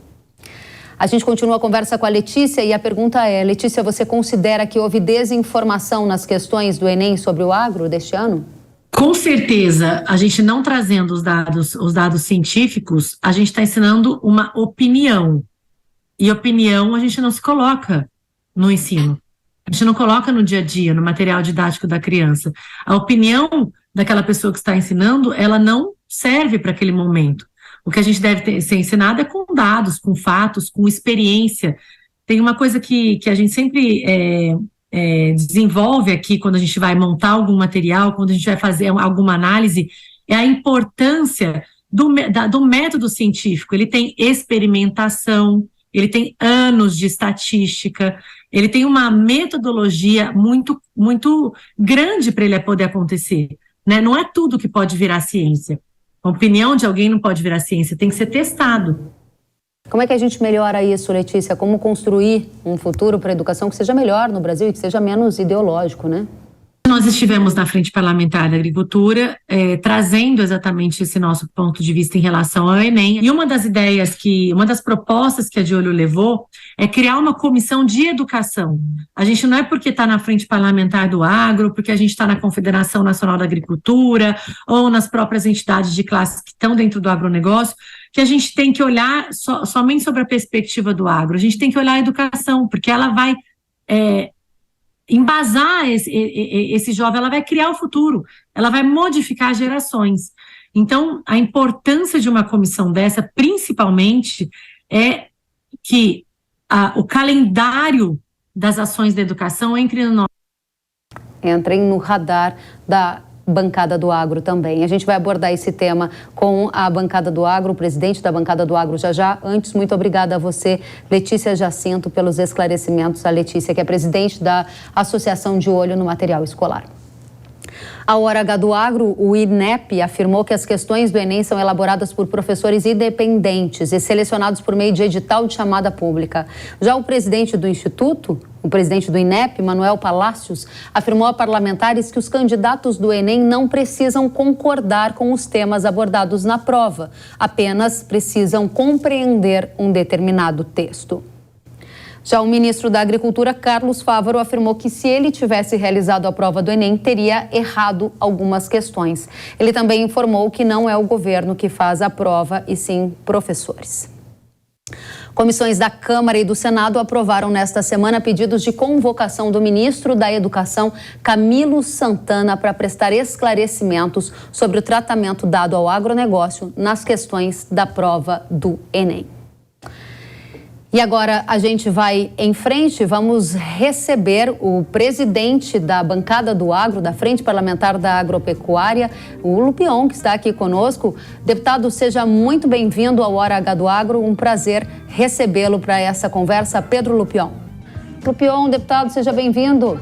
A gente continua a conversa com a Letícia e a pergunta é, Letícia, você considera que houve desinformação nas questões do Enem sobre o agro deste ano? Com certeza, a gente não trazendo os dados científicos, a gente está ensinando uma opinião. E opinião a gente não se coloca no ensino. A gente não coloca no dia a dia, no material didático da criança. A opinião daquela pessoa que está ensinando, ela não serve para aquele momento. O que a gente deve ser ensinado é com dados, com fatos, com experiência. Tem uma coisa que a gente sempre desenvolve aqui quando a gente vai montar algum material, quando a gente vai fazer alguma análise, é a importância do método científico. Ele tem experimentação, ele tem anos de estatística, ele tem uma metodologia muito, muito grande para ele poder acontecer, né? Não é tudo que pode virar ciência. A opinião de alguém não pode virar ciência, tem que ser testado. Como é que a gente melhora isso, Letícia? Como construir um futuro para a educação que seja melhor no Brasil e que seja menos ideológico, né? Nós estivemos na Frente Parlamentar da Agricultura, trazendo exatamente esse nosso ponto de vista em relação ao Enem. E uma das propostas que a De Olho levou é criar uma comissão de educação. A gente não é porque está na Frente Parlamentar do Agro, porque a gente está na Confederação Nacional da Agricultura ou nas próprias entidades de classe que estão dentro do agronegócio, que a gente tem que olhar somente sobre a perspectiva do agro. A gente tem que olhar a educação, porque ela vai embasar esse jovem, ela vai criar o futuro, ela vai modificar gerações. Então, a importância de uma comissão dessa, principalmente, é que o calendário das ações da educação entrem no radar da bancada do agro também. A gente vai abordar esse tema com a bancada do agro, o presidente da bancada do agro já. Antes, muito obrigada a você, Letícia Jacinto, pelos esclarecimentos. A Letícia, que é presidente da Associação de Olho no Material Escolar. A Hora H do Agro, o INEP, afirmou que as questões do Enem são elaboradas por professores independentes e selecionados por meio de edital de chamada pública. Já o presidente do Instituto, o presidente do INEP, Manuel Palacios, afirmou a parlamentares que os candidatos do Enem não precisam concordar com os temas abordados na prova, apenas precisam compreender um determinado texto. Já o ministro da Agricultura, Carlos Fávaro, afirmou que se ele tivesse realizado a prova do Enem, teria errado algumas questões. Ele também informou que não é o governo que faz a prova, e sim professores. Comissões da Câmara e do Senado aprovaram nesta semana pedidos de convocação do ministro da Educação, Camilo Santana, para prestar esclarecimentos sobre o tratamento dado ao agronegócio nas questões da prova do Enem. E agora a gente vai em frente, vamos receber o presidente da bancada do agro, da Frente Parlamentar da Agropecuária, o Lupion, que está aqui conosco. Deputado, seja muito bem-vindo ao Hora H do Agro, um prazer recebê-lo para essa conversa. Pedro Lupion. Lupion, deputado, seja bem-vindo.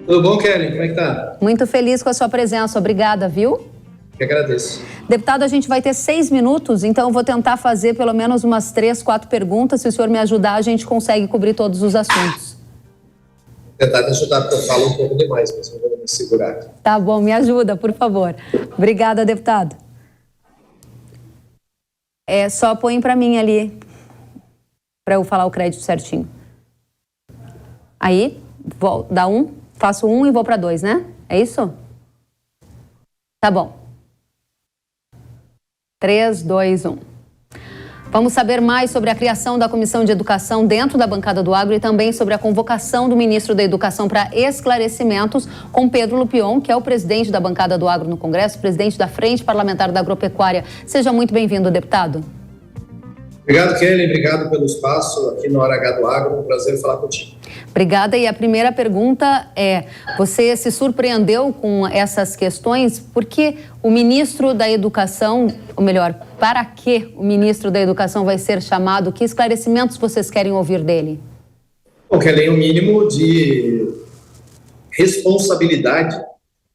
Tudo bom, Kelly? Como é que tá? Muito feliz com a sua presença, obrigada, viu? Eu agradeço. Deputado, a gente vai ter 6 minutos, então eu vou tentar fazer pelo menos umas 3, 4 perguntas. Se o senhor me ajudar, a gente consegue cobrir todos os assuntos. Vou tentar te ajudar, porque eu falo um pouco demais, mas eu vou me segurar aqui. Tá bom, me ajuda, por favor. Obrigada, deputado. Só põe para mim ali, para eu falar o crédito certinho. Aí, dá 1, faço 1 e vou para 2, né? É isso? Tá bom. 3, 2, 1. Vamos saber mais sobre a criação da Comissão de Educação dentro da bancada do agro e também sobre a convocação do ministro da Educação para esclarecimentos com Pedro Lupion, que é o presidente da bancada do agro no Congresso, presidente da Frente Parlamentar da Agropecuária. Seja muito bem-vindo, deputado. Obrigado, Kelly. Obrigado pelo espaço aqui no Hora H do Agro. Um prazer falar contigo. Obrigada. E a primeira pergunta é, você se surpreendeu com essas questões? Por que o ministro da Educação, ou melhor, para que o ministro da Educação vai ser chamado? Que esclarecimentos vocês querem ouvir dele? Bom, Kelly, o mínimo de responsabilidade,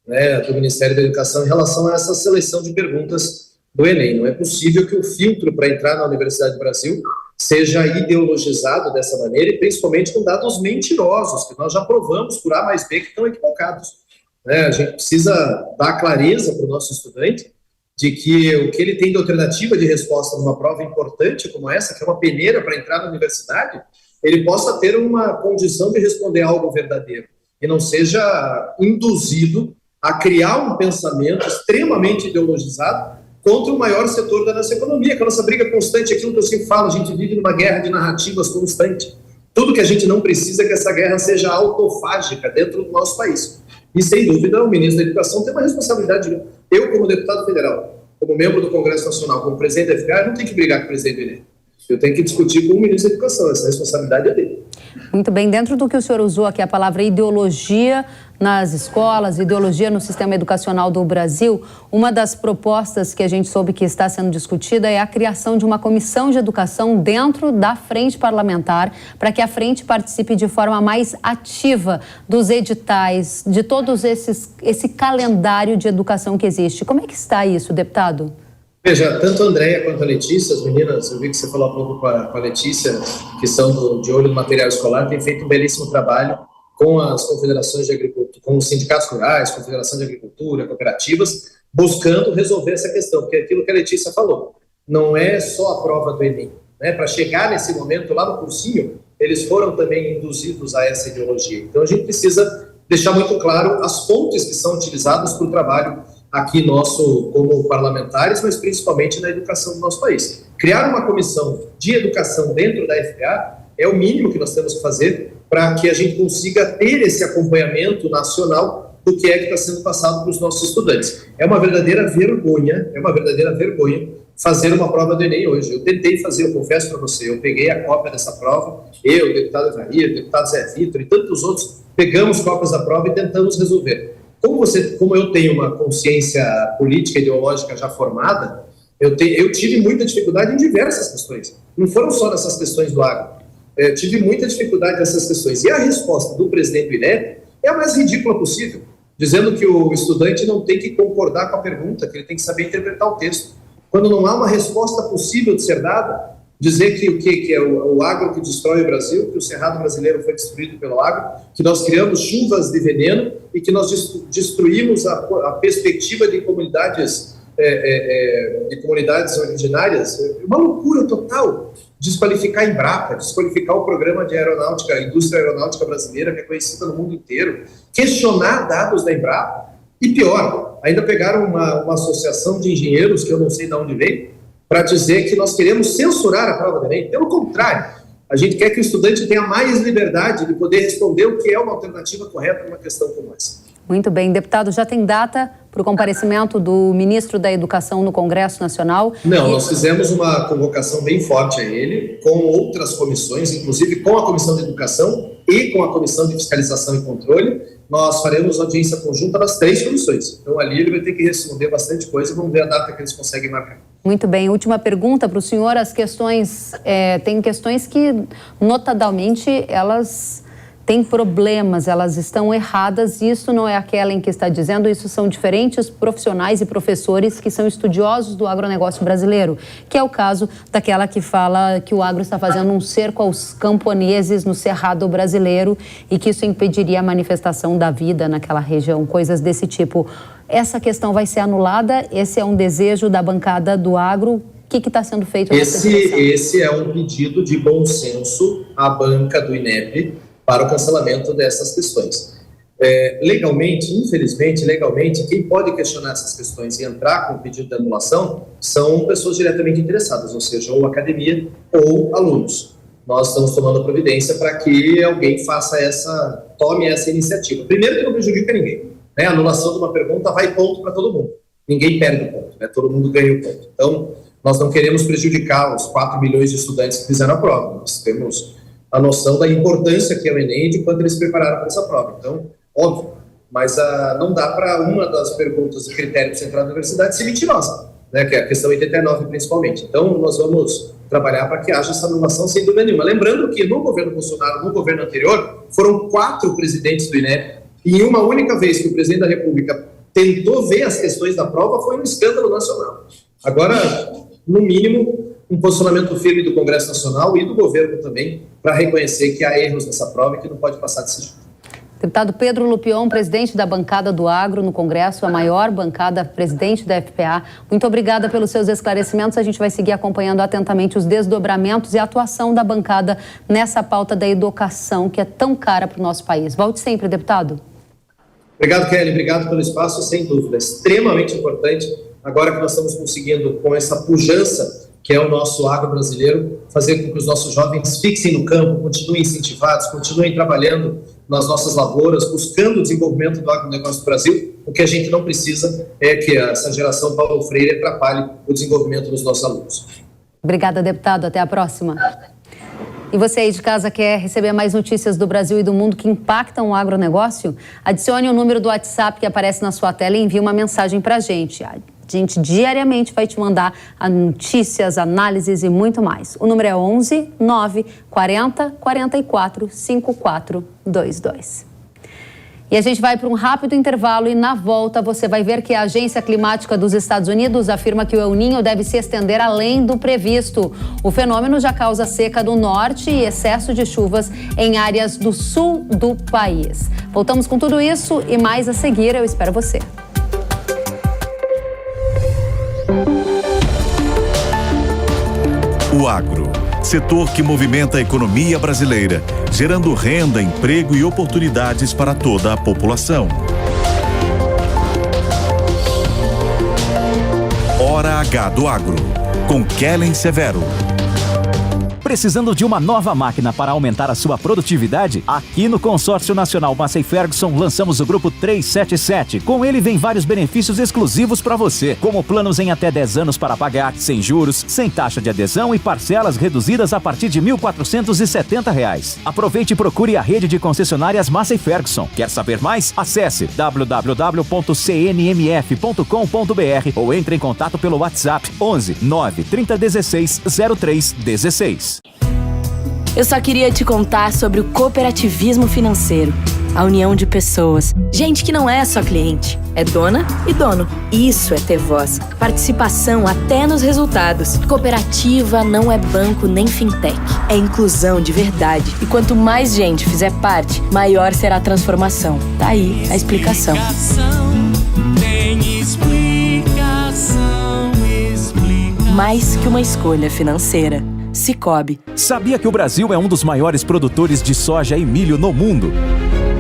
né, do Ministério da Educação em relação a essa seleção de perguntas do Enem. Não é possível que o filtro para entrar na Universidade do Brasil seja ideologizado dessa maneira e principalmente com dados mentirosos, que nós já provamos por A mais B que estão equivocados. A gente precisa dar clareza para o nosso estudante de que o que ele tem de alternativa de resposta numa prova importante como essa, que é uma peneira para entrar na universidade, ele possa ter uma condição de responder algo verdadeiro e não seja induzido a criar um pensamento extremamente ideologizado contra o maior setor da nossa economia, que é a nossa briga constante, aquilo que eu sempre falo, a gente vive numa guerra de narrativas constante. Tudo que a gente não precisa é que essa guerra seja autofágica dentro do nosso país. E, sem dúvida, o ministro da Educação tem uma responsabilidade. Eu, como deputado federal, como membro do Congresso Nacional, como presidente da FGA, eu não tenho que brigar com o presidente do Enem. Eu tenho que discutir com o ministro da Educação, essa responsabilidade é dele. Muito bem, dentro do que o senhor usou aqui, a palavra ideologia nas escolas, ideologia no sistema educacional do Brasil, uma das propostas que a gente soube que está sendo discutida é a criação de uma comissão de educação dentro da frente parlamentar, para que a frente participe de forma mais ativa dos editais, de todos esse calendário de educação que existe. Como é que está isso, deputado? Veja, tanto a Andréia quanto a Letícia, as meninas, eu vi que você falou há pouco com a Letícia, que são de olho no material escolar, têm feito um belíssimo trabalho com as confederações de agricultura, com os sindicatos rurais, confederação de agricultura, cooperativas, buscando resolver essa questão, porque é aquilo que a Letícia falou, não é só a prova do Enem, né? Para chegar nesse momento lá no cursinho, eles foram também induzidos a essa ideologia. Então a gente precisa deixar muito claro as fontes que são utilizadas para o trabalho aqui nosso como parlamentares, mas principalmente na educação do nosso país. Criar uma comissão de educação dentro da FPA é o mínimo que nós temos que fazer para que a gente consiga ter esse acompanhamento nacional do que é que está sendo passado para os nossos estudantes. É uma verdadeira vergonha fazer uma prova do Enem hoje. Eu tentei fazer, eu confesso para você, eu peguei a cópia dessa prova, eu, o deputado Evair, o deputado Zé Vitor e tantos outros, pegamos cópias da prova e tentamos resolver. Como eu tenho uma consciência política e ideológica já formada, eu tive muita dificuldade em diversas questões. Não foram só nessas questões do agro. Tive muita dificuldade nessas questões. E a resposta do presidente do INEP é a mais ridícula possível, dizendo que o estudante não tem que concordar com a pergunta, que ele tem que saber interpretar o texto. Quando não há uma resposta possível de ser dada, dizer que o que é o agro que destrói o Brasil, que o cerrado brasileiro foi destruído pelo agro, que nós criamos chuvas de veneno e que nós destruímos a perspectiva de comunidades originárias. Uma loucura total. Desqualificar a Embrapa, desqualificar o programa de aeronáutica, a indústria aeronáutica brasileira, que é conhecida no mundo inteiro, questionar dados da Embrapa e, pior, ainda pegaram uma associação de engenheiros, que eu não sei de onde veio, para dizer que nós queremos censurar a prova do Enem. Pelo contrário, a gente quer que o estudante tenha mais liberdade de poder responder o que é uma alternativa correta numa questão como essa. Muito bem. Deputado, já tem data para o comparecimento do ministro da Educação no Congresso Nacional? Não, nós fizemos uma convocação bem forte a ele, com outras comissões, inclusive com a Comissão de Educação e com a Comissão de Fiscalização e Controle. Nós faremos audiência conjunta das 3 comissões. Então, ali ele vai ter que responder bastante coisa. Vamos ver a data que eles conseguem marcar. Muito bem. Última pergunta para o senhor. As questões, tem questões que, notadamente, elas têm problemas, elas estão erradas. Isso não é aquela em que está dizendo, isso são diferentes profissionais e professores que são estudiosos do agronegócio brasileiro, que é o caso daquela que fala que o agro está fazendo um cerco aos camponeses no Cerrado brasileiro e que isso impediria a manifestação da vida naquela região, coisas desse tipo. Essa questão vai ser anulada? Esse é um desejo da bancada do agro? O que está sendo feito nessa direção? Esse é um pedido de bom senso à banca do INEP para o cancelamento dessas questões. Legalmente, infelizmente, quem pode questionar essas questões e entrar com o pedido de anulação são pessoas diretamente interessadas, ou seja, ou academia ou alunos. Nós estamos tomando providência para que alguém tome essa iniciativa. Primeiro que não prejudica ninguém, né? A anulação de uma pergunta vai ponto para todo mundo. Ninguém perde o ponto, né? Todo mundo ganha o ponto. Então, nós não queremos prejudicar os 4 milhões de estudantes que fizeram a prova. Nós temos a noção da importância que é o Enem e de quanto eles se prepararam para essa prova. Então, óbvio, mas não dá para uma das perguntas e critérios de entrar na universidade ser mentirosa, né, que é a questão 89 principalmente. Então, nós vamos trabalhar para que haja essa anulação sem dúvida nenhuma. Lembrando que no governo Bolsonaro, no governo anterior, foram 4 presidentes do INEP, e em uma única vez que o presidente da República tentou ver as questões da prova, foi um escândalo nacional. Agora, no mínimo, um posicionamento firme do Congresso Nacional e do governo também, para reconhecer que há erros nessa prova e que não pode passar desse jeito. Deputado Pedro Lupion, presidente da bancada do Agro no Congresso, a maior bancada, presidente da FPA. Muito obrigada pelos seus esclarecimentos. A gente vai seguir acompanhando atentamente os desdobramentos e a atuação da bancada nessa pauta da educação, que é tão cara para o nosso país. Volte sempre, deputado. Obrigado, Kelly. Obrigado pelo espaço, sem dúvida. Extremamente importante, agora que nós estamos conseguindo, com essa pujança que é o nosso agro brasileiro, fazer com que os nossos jovens fixem no campo, continuem incentivados, continuem trabalhando nas nossas lavouras, buscando o desenvolvimento do agronegócio do Brasil. O que a gente não precisa é que essa geração Paulo Freire atrapalhe o desenvolvimento dos nossos alunos. Obrigada, deputado. Até a próxima. E você aí de casa quer receber mais notícias do Brasil e do mundo que impactam o agronegócio? Adicione o número do WhatsApp que aparece na sua tela e envie uma mensagem para a gente. A gente diariamente vai te mandar notícias, análises e muito mais. O número é 11 9 40 44 5422. E a gente vai para um rápido intervalo e na volta você vai ver que a Agência Climática dos Estados Unidos afirma que o El Niño deve se estender além do previsto. O fenômeno já causa seca do norte e excesso de chuvas em áreas do sul do país. Voltamos com tudo isso e mais a seguir. Eu espero você. O agro, setor que movimenta a economia brasileira, gerando renda, emprego e oportunidades para toda a população. Hora H do Agro, com Kellen Severo. Precisando de uma nova máquina para aumentar a sua produtividade? Aqui no Consórcio Nacional Massey Ferguson lançamos o Grupo 377. Com ele vem vários benefícios exclusivos para você, como planos em até 10 anos para pagar, sem juros, sem taxa de adesão e parcelas reduzidas a partir de R$ 1.470. Aproveite e procure a rede de concessionárias Massey Ferguson. Quer saber mais? Acesse www.cnmf.com.br ou entre em contato pelo WhatsApp 11 9 3016 0316. Eu só queria te contar sobre o cooperativismo financeiro. A união de pessoas. Gente que não é só cliente, é dona e dono. Isso é ter voz. Participação até nos resultados. Cooperativa não é banco nem fintech. É inclusão de verdade. E quanto mais gente fizer parte, maior será a transformação. Tá aí a explicação. Mais que uma escolha financeira. Cicobi. Sabia que o Brasil é um dos maiores produtores de soja e milho no mundo?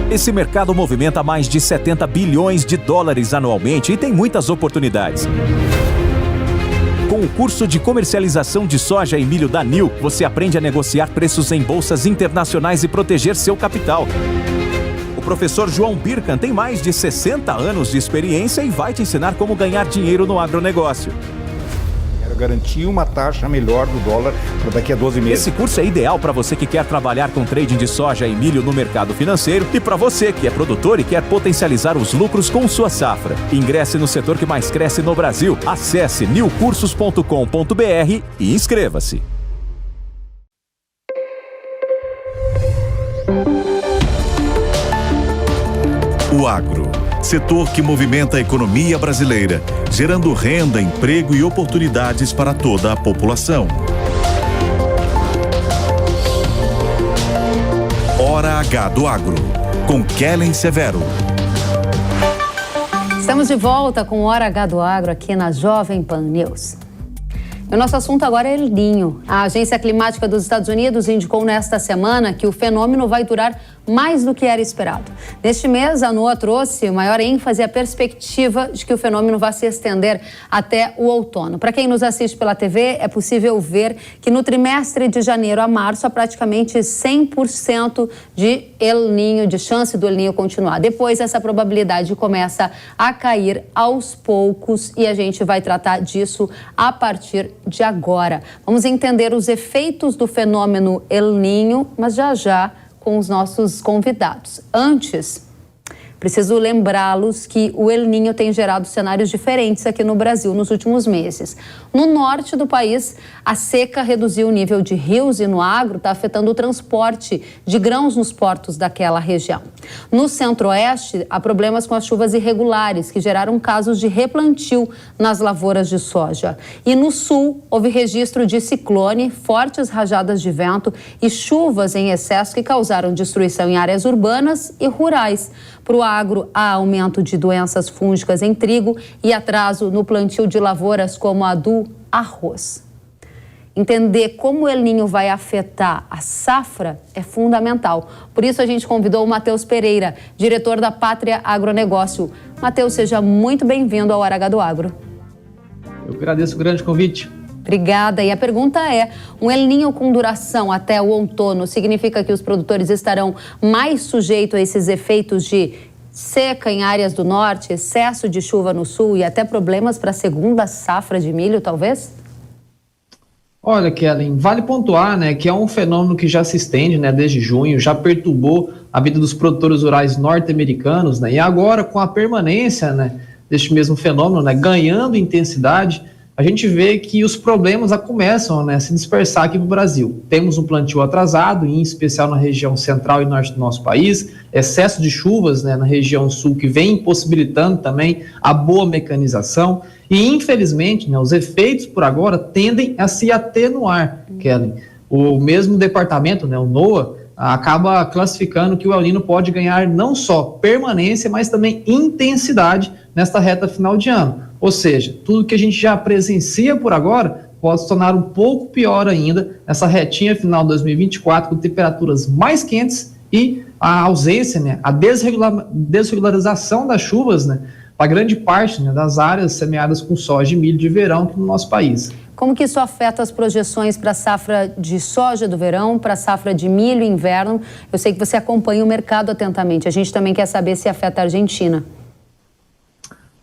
Esse mercado movimenta mais de 70 bilhões de dólares anualmente e tem muitas oportunidades. Com o curso de comercialização de soja e milho da NIL, você aprende a negociar preços em bolsas internacionais e proteger seu capital. O professor João Birkan tem mais de 60 anos de experiência e vai te ensinar como ganhar dinheiro no agronegócio. Garantir uma taxa melhor do dólar para daqui a 12 meses. Esse curso é ideal para você que quer trabalhar com trading de soja e milho no mercado financeiro e para você que é produtor e quer potencializar os lucros com sua safra. Ingresse no setor que mais cresce no Brasil. Acesse nilcursos.com.br e inscreva-se. O agro, setor que movimenta a economia brasileira, gerando renda, emprego e oportunidades para toda a população. Hora H do Agro, com Kellen Severo. Estamos de volta com Hora H do Agro aqui na Jovem Pan News. O nosso assunto agora é El Niño. A Agência Climática dos Estados Unidos indicou nesta semana que o fenômeno vai durar mais do que era esperado. Neste mês, a NOAA trouxe maior ênfase à perspectiva de que o fenômeno vai se estender até o outono. Para quem nos assiste pela TV, é possível ver que no trimestre de janeiro a março há praticamente 100% de El Niño, de chance do El Niño continuar. Depois, essa probabilidade começa a cair aos poucos e a gente vai tratar disso a partir de agora. Vamos entender os efeitos do fenômeno El Niño, mas já com os nossos convidados. Antes, preciso lembrá-los que o El Niño tem gerado cenários diferentes aqui no Brasil nos últimos meses. No norte do país, a seca reduziu o nível de rios e no agro está afetando o transporte de grãos nos portos daquela região. No centro-oeste, há problemas com as chuvas irregulares, que geraram casos de replantio nas lavouras de soja. E no sul, houve registro de ciclone, fortes rajadas de vento e chuvas em excesso que causaram destruição em áreas urbanas e rurais. Para o agro, há aumento de doenças fúngicas em trigo e atraso no plantio de lavouras como a do arroz. Entender como o El Niño vai afetar a safra é fundamental. Por isso, a gente convidou o Matheus Pereira, diretor da Pátria Agronegócio. Matheus, seja muito bem-vindo ao Hora H do Agro. Eu agradeço o grande convite. Obrigada. E a pergunta é, um El Niño com duração até o outono significa que os produtores estarão mais sujeitos a esses efeitos de seca em áreas do norte, excesso de chuva no sul e até problemas para a segunda safra de milho, talvez? Olha, Kellen, vale pontuar, né, que é um fenômeno que já se estende, né, desde junho, já perturbou a vida dos produtores rurais norte-americanos, né, e agora com a permanência, né, deste mesmo fenômeno, né, ganhando intensidade, a gente vê que os problemas começam, né, a se dispersar aqui no Brasil. Temos um plantio atrasado, em especial na região central e norte do nosso país, excesso de chuvas, né, na região sul, que vem impossibilitando também a boa mecanização, e infelizmente, né, os efeitos por agora tendem a se atenuar, Kellen. O mesmo departamento, né, o NOAA, acaba classificando que o El Niño pode ganhar não só permanência, mas também intensidade nesta reta final de ano. Ou seja, tudo que a gente já presencia por agora pode se tornar um pouco pior ainda nessa retinha final de 2024, com temperaturas mais quentes e a ausência, né, a desregularização das chuvas, né, para grande parte, né, das áreas semeadas com soja e milho de verão aqui no nosso país. Como que isso afeta as projeções para a safra de soja do verão, para a safra de milho inverno? Eu sei que você acompanha o mercado atentamente. A gente também quer saber se afeta a Argentina.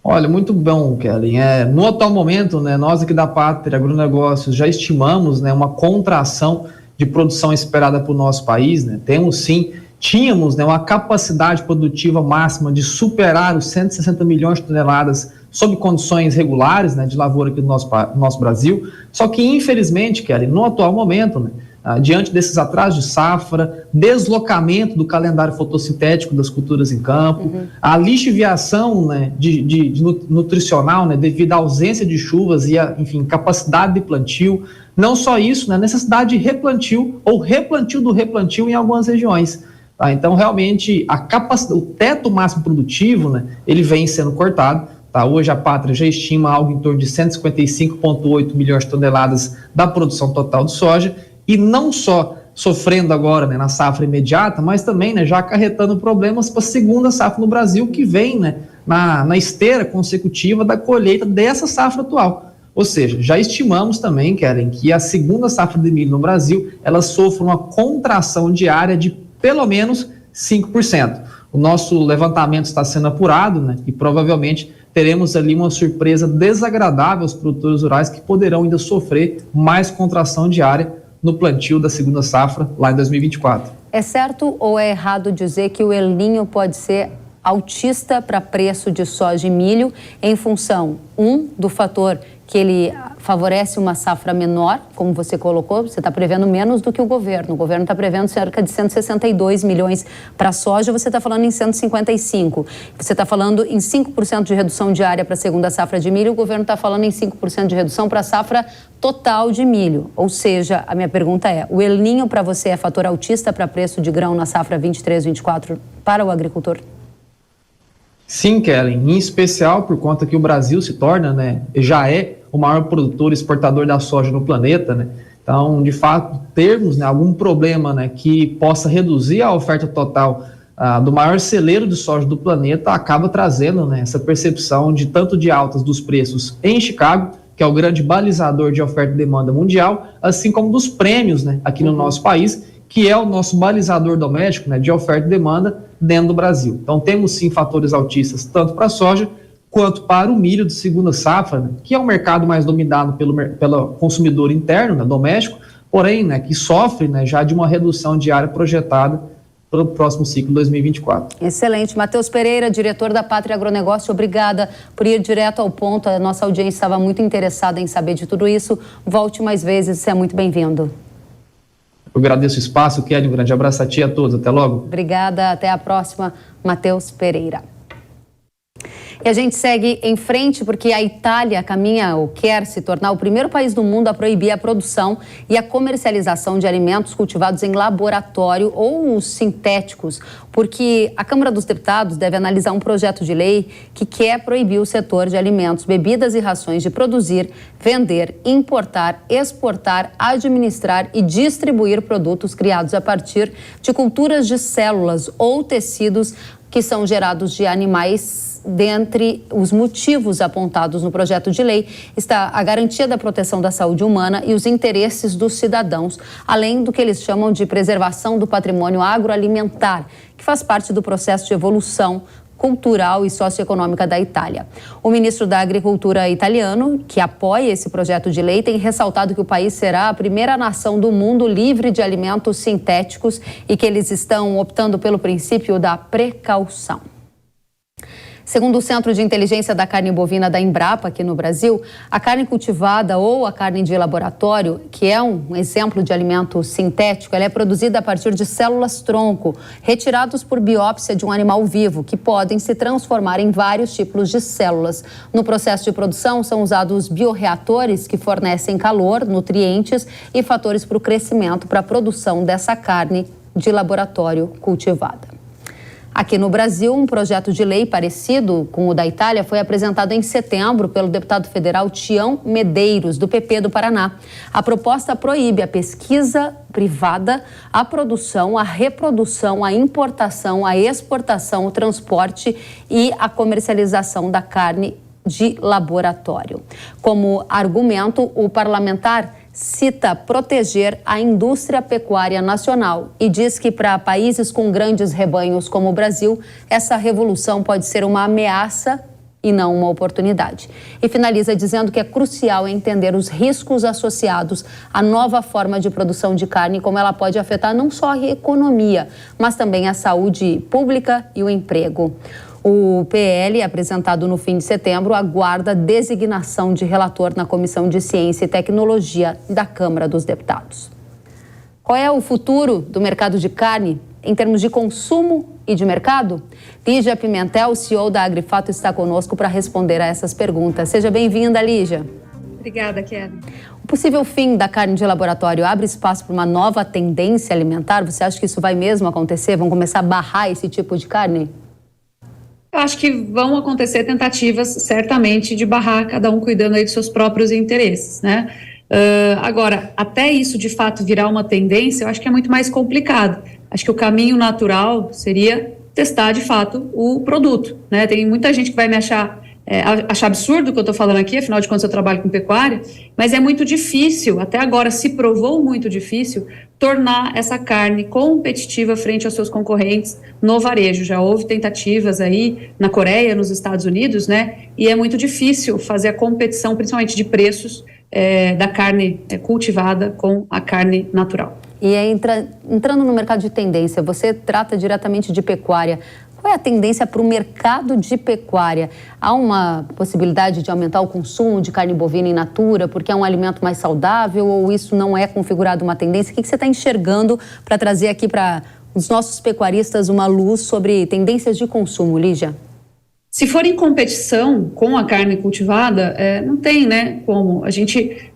Olha, muito bom, Kellen. No atual momento, né, nós aqui da Pátria Agronegócios já estimamos, né, uma contração de produção esperada para o nosso país, né? Tínhamos, né, uma capacidade produtiva máxima de superar os 160 milhões de toneladas sob condições regulares, né, de lavoura aqui no nosso Brasil. Só que, infelizmente, Kellen, no atual momento, né, diante desses atrasos de safra, deslocamento do calendário fotossintético das culturas em campo, a lixiviação, né, nutricional, né, devido à ausência de chuvas e a, enfim, capacidade de plantio, não só isso, né, necessidade de replantio ou replantio do replantio em algumas regiões. Tá? Então, realmente, o teto máximo produtivo, né, ele vem sendo cortado. Tá? Hoje a Pátria já estima algo em torno de 155,8 milhões de toneladas da produção total de soja, e não só sofrendo agora, né, na safra imediata, mas também, né, já acarretando problemas para a segunda safra no Brasil, que vem, né, na esteira consecutiva da colheita dessa safra atual. Ou seja, já estimamos também, Kellen, que a segunda safra de milho no Brasil, ela sofre uma contração diária de pelo menos 5%. O nosso levantamento está sendo apurado, né, e provavelmente teremos ali uma surpresa desagradável aos produtores rurais que poderão ainda sofrer mais contração diária no plantio da segunda safra lá em 2024. É certo ou é errado dizer que o El Niño pode ser altista para preço de soja e milho em função, do fator que ele favorece uma safra menor, como você colocou, você está prevendo menos do que o governo está prevendo cerca de 162 milhões para a soja, você está falando em 155, você está falando em 5% de redução diária para a segunda safra de milho, o governo está falando em 5% de redução para a safra total de milho, ou seja, a minha pergunta é, o El Niño para você é fator altista para preço de grão na safra 23-24 para o agricultor? Sim, Kellen, em especial por conta que o Brasil se torna, né, já é o maior produtor e exportador da soja no planeta, né? Então, de fato, termos, né, algum problema, né, que possa reduzir a oferta total do maior celeiro de soja do planeta acaba trazendo, né, essa percepção de tanto de altas dos preços em Chicago, que é o grande balizador de oferta e demanda mundial, assim como dos prêmios, né, aqui no nosso país, que é o nosso balizador doméstico, né, de oferta e demanda dentro do Brasil. Então, temos sim fatores altistas tanto para a soja quanto para o milho de segunda safra, né, que é um mercado mais dominado pelo consumidor interno, né, doméstico, porém, né, que sofre, né, já de uma redução diária projetada para o próximo ciclo 2024. Excelente. Matheus Pereira, diretor da Pátria Agronegócio, obrigada por ir direto ao ponto. A nossa audiência estava muito interessada em saber de tudo isso. Volte mais vezes, você é muito bem-vindo. Eu agradeço o espaço, Kelly, um grande abraço a ti e a todos. Até logo. Obrigada, até a próxima, Matheus Pereira. E a gente segue em frente porque a Itália caminha ou quer se tornar o primeiro país do mundo a proibir a produção e a comercialização de alimentos cultivados em laboratório ou os sintéticos, porque a Câmara dos Deputados deve analisar um projeto de lei que quer proibir o setor de alimentos, bebidas e rações de produzir, vender, importar, exportar, administrar e distribuir produtos criados a partir de culturas de células ou tecidos que são gerados de animais. Dentre os motivos apontados no projeto de lei está a garantia da proteção da saúde humana e os interesses dos cidadãos, além do que eles chamam de preservação do patrimônio agroalimentar, que faz parte do processo de evolução cultural e socioeconômica da Itália. O ministro da Agricultura italiano, que apoia esse projeto de lei, tem ressaltado que o país será a primeira nação do mundo livre de alimentos sintéticos e que eles estão optando pelo princípio da precaução. Segundo o Centro de Inteligência da Carne Bovina da Embrapa, aqui no Brasil, a carne cultivada ou a carne de laboratório, que é um exemplo de alimento sintético, ela é produzida a partir de células-tronco, retirados por biópsia de um animal vivo, que podem se transformar em vários tipos de células. No processo de produção, são usados bioreatores que fornecem calor, nutrientes e fatores para o crescimento, para a produção dessa carne de laboratório cultivada. Aqui no Brasil, um projeto de lei parecido com o da Itália foi apresentado em setembro pelo deputado federal Tião Medeiros, do PP do Paraná. A proposta proíbe a pesquisa privada, a produção, a reprodução, a importação, a exportação, o transporte e a comercialização da carne de laboratório. Como argumento, o parlamentar cita proteger a indústria pecuária nacional e diz que para países com grandes rebanhos como o Brasil, essa revolução pode ser uma ameaça e não uma oportunidade. E finaliza dizendo que é crucial entender os riscos associados à nova forma de produção de carne e como ela pode afetar não só a economia, mas também a saúde pública e o emprego. O PL, apresentado no fim de setembro, aguarda designação de relator na Comissão de Ciência e Tecnologia da Câmara dos Deputados. Qual é o futuro do mercado de carne em termos de consumo e de mercado? Lígia Pimentel, CEO da Agrifato, está conosco para responder a essas perguntas. Seja bem-vinda, Lígia. Obrigada, Kelly. O possível fim da carne de laboratório abre espaço para uma nova tendência alimentar? Você acha que isso vai mesmo acontecer? Vão começar a barrar esse tipo de carne? Eu acho que vão acontecer tentativas, certamente, de barrar, cada um cuidando aí dos seus próprios interesses, né? Agora, até isso de fato virar uma tendência, eu acho que é muito mais complicado. Acho que o caminho natural seria testar de fato o produto, né? Tem muita gente que vai me achar achar absurdo o que eu estou falando aqui, afinal de contas eu trabalho com pecuária, mas é muito difícil, até agora se provou muito difícil, tornar essa carne competitiva frente aos seus concorrentes no varejo. Já houve tentativas aí na Coreia, nos Estados Unidos, né? E é muito difícil fazer a competição, principalmente de preços, da carne cultivada com a carne natural. E entrando no mercado de tendência, você trata diretamente de pecuária. Qual é a tendência para o mercado de pecuária? Há uma possibilidade de aumentar o consumo de carne bovina in natura porque é um alimento mais saudável ou isso não é configurado uma tendência? O que você está enxergando para trazer aqui para os nossos pecuaristas uma luz sobre tendências de consumo, Lígia? Se for em competição com a carne cultivada, não tem, né, como. A gente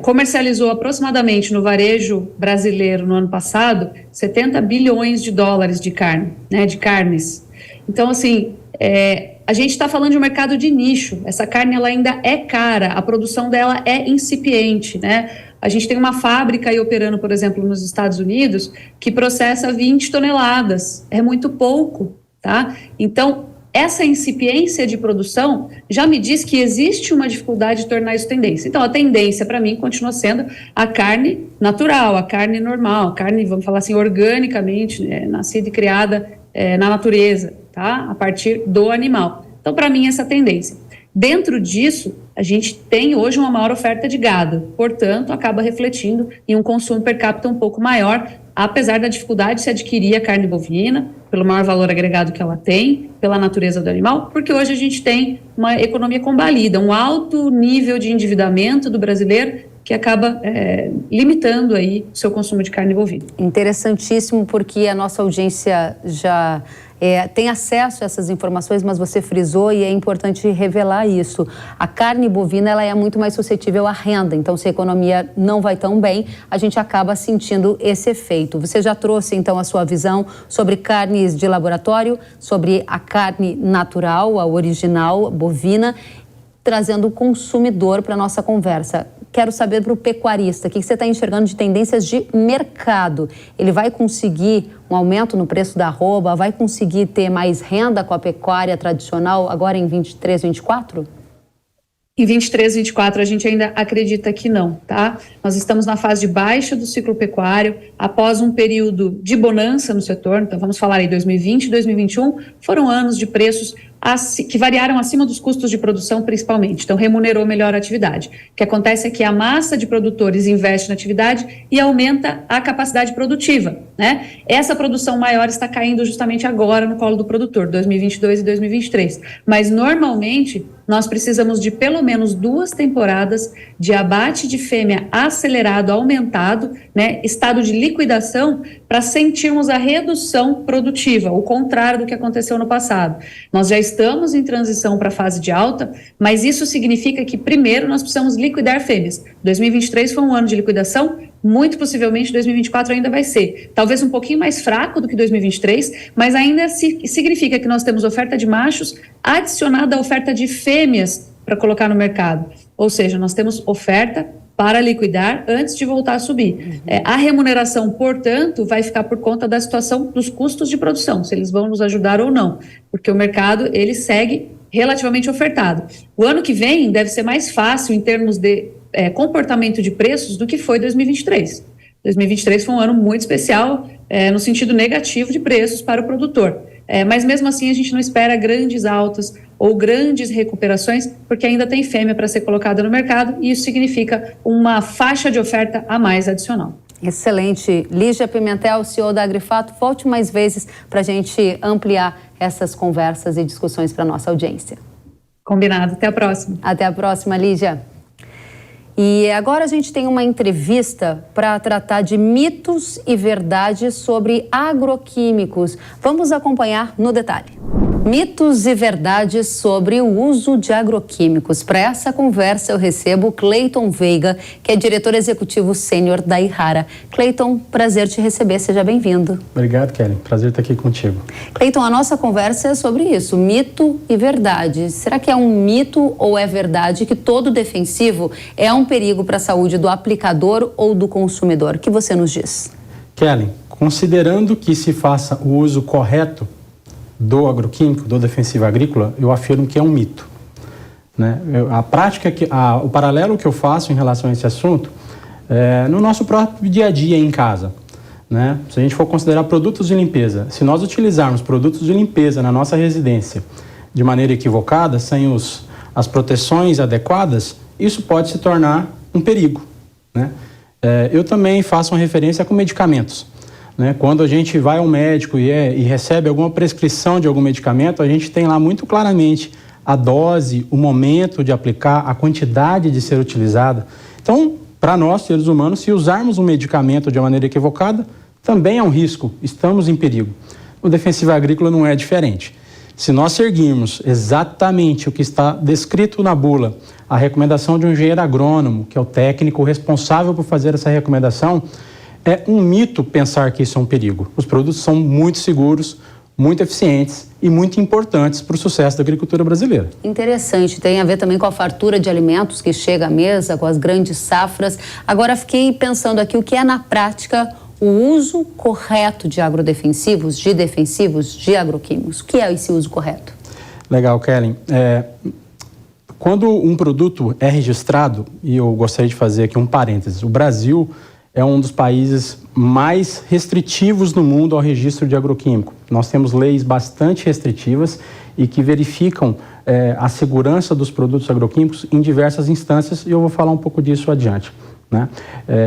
comercializou aproximadamente no varejo brasileiro no ano passado 70 bilhões de dólares de carne, né, de carnes. Então, assim, a gente está falando de um mercado de nicho. Essa carne ela ainda é cara, a produção dela é incipiente, né? A gente tem uma fábrica aí operando, por exemplo, nos Estados Unidos, que processa 20 toneladas. É muito pouco, tá? Então, essa incipiência de produção já me diz que existe uma dificuldade de tornar isso tendência. Então, a tendência, para mim, continua sendo a carne natural, a carne normal, a carne, vamos falar assim, organicamente, nascida e criada na natureza, tá? A partir do animal. Então, para mim, essa tendência. Dentro disso, a gente tem hoje uma maior oferta de gado, portanto, acaba refletindo em um consumo per capita um pouco maior, apesar da dificuldade de se adquirir a carne bovina, pelo maior valor agregado que ela tem, pela natureza do animal, porque hoje a gente tem uma economia combalida, um alto nível de endividamento do brasileiro que acaba limitando aí o seu consumo de carne bovina. Interessantíssimo, porque a nossa audiência já tem acesso a essas informações, mas você frisou e é importante revelar isso. A carne bovina ela é muito mais suscetível à renda, então se a economia não vai tão bem, a gente acaba sentindo esse efeito. Você já trouxe então a sua visão sobre carnes de laboratório, sobre a carne natural, a original, bovina, trazendo o consumidor para a nossa conversa. Quero saber para o pecuarista, o que você está enxergando de tendências de mercado? Ele vai conseguir um aumento no preço da arroba? Vai conseguir ter mais renda com a pecuária tradicional agora em 23, 24? Em 23, 24 a gente ainda acredita que não, tá? Nós estamos na fase de baixa do ciclo pecuário, após um período de bonança no setor, então vamos falar aí 2020 e 2021, foram anos de preços que variaram acima dos custos de produção principalmente, então remunerou melhor a atividade. O que acontece é que a massa de produtores investe na atividade e aumenta a capacidade produtiva, né? Essa produção maior está caindo justamente agora no colo do produtor, 2022 e 2023, mas normalmente nós precisamos de pelo menos 2 temporadas de abate de fêmea acelerado, aumentado, né, estado de liquidação, para sentirmos a redução produtiva, o contrário do que aconteceu no passado. Nós já estamos em transição para a fase de alta, mas isso significa que primeiro nós precisamos liquidar fêmeas. 2023 foi um ano de liquidação, muito possivelmente 2024 ainda vai ser. Talvez um pouquinho mais fraco do que 2023, mas ainda significa que nós temos oferta de machos adicionada à oferta de fêmeas para colocar no mercado. Ou seja, nós temos oferta para liquidar antes de voltar a subir. A remuneração, portanto, vai ficar por conta da situação dos custos de produção, se eles vão nos ajudar ou não, porque o mercado ele segue relativamente ofertado. O ano que vem deve ser mais fácil em termos de comportamento de preços do que foi 2023. 2023 foi um ano muito especial no sentido negativo de preços para o produtor. Mas mesmo assim a gente não espera grandes altas ou grandes recuperações, porque ainda tem fêmea para ser colocada no mercado e isso significa uma faixa de oferta a mais adicional. Excelente. Lígia Pimentel, CEO da Agrifato, volte mais vezes para a gente ampliar essas conversas e discussões para a nossa audiência. Combinado. Até a próxima. Até a próxima, Lígia. E agora a gente tem uma entrevista para tratar de mitos e verdades sobre agroquímicos. Vamos acompanhar no detalhe. Mitos e verdades sobre o uso de agroquímicos. Para essa conversa eu recebo Cleiton Veiga, que é diretor executivo sênior da Yara. Cleiton, prazer te receber, seja bem-vindo. Obrigado, Kelly. Prazer estar aqui contigo. Cleiton, a nossa conversa é sobre isso, mito e verdade. Será que é um mito ou é verdade que todo defensivo é um perigo para a saúde do aplicador ou do consumidor? O que você nos diz? Kelly, considerando que se faça o uso correto do agroquímico, do defensivo agrícola, eu afirmo que é um mito. né? A prática, o paralelo que eu faço em relação a esse assunto é no nosso próprio dia a dia em casa, né? Se a gente for considerar produtos de limpeza, se nós utilizarmos produtos de limpeza na nossa residência de maneira equivocada, sem as proteções adequadas, isso pode se tornar um perigo, né? Eu também faço uma referência com medicamentos, né? Quando a gente vai ao médico e recebe alguma prescrição de algum medicamento, a gente tem lá muito claramente a dose, o momento de aplicar, a quantidade de ser utilizada. Então, para nós, seres humanos, se usarmos um medicamento de maneira equivocada, também é um risco, estamos em perigo. O defensivo agrícola não é diferente. Se nós seguirmos exatamente o que está descrito na bula, a recomendação de um engenheiro agrônomo, que é o técnico responsável por fazer essa recomendação, é um mito pensar que isso é um perigo. Os produtos são muito seguros, muito eficientes e muito importantes para o sucesso da agricultura brasileira. Interessante, tem a ver também com a fartura de alimentos que chega à mesa, com as grandes safras. Agora, fiquei pensando aqui o que é na prática o uso correto de agrodefensivos, de defensivos, de agroquímicos. O que é esse uso correto? Legal, Kellen. Quando um produto é registrado, e eu gostaria de fazer aqui um parênteses, o Brasil é um dos países mais restritivos no mundo ao registro de agroquímico. Nós temos leis bastante restritivas e que verificam a segurança dos produtos agroquímicos em diversas instâncias, e eu vou falar um pouco disso adiante, né?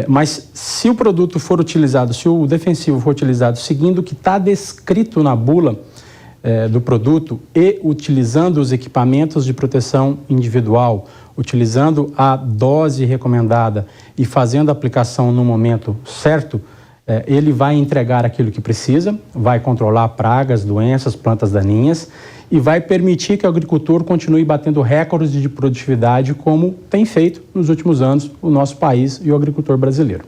Mas se o produto for utilizado, se o defensivo for utilizado seguindo o que está descrito na bula do produto e utilizando os equipamentos de proteção individual, utilizando a dose recomendada e fazendo a aplicação no momento certo, ele vai entregar aquilo que precisa, vai controlar pragas, doenças, plantas daninhas e vai permitir que o agricultor continue batendo recordes de produtividade como tem feito nos últimos anos o nosso país e o agricultor brasileiro.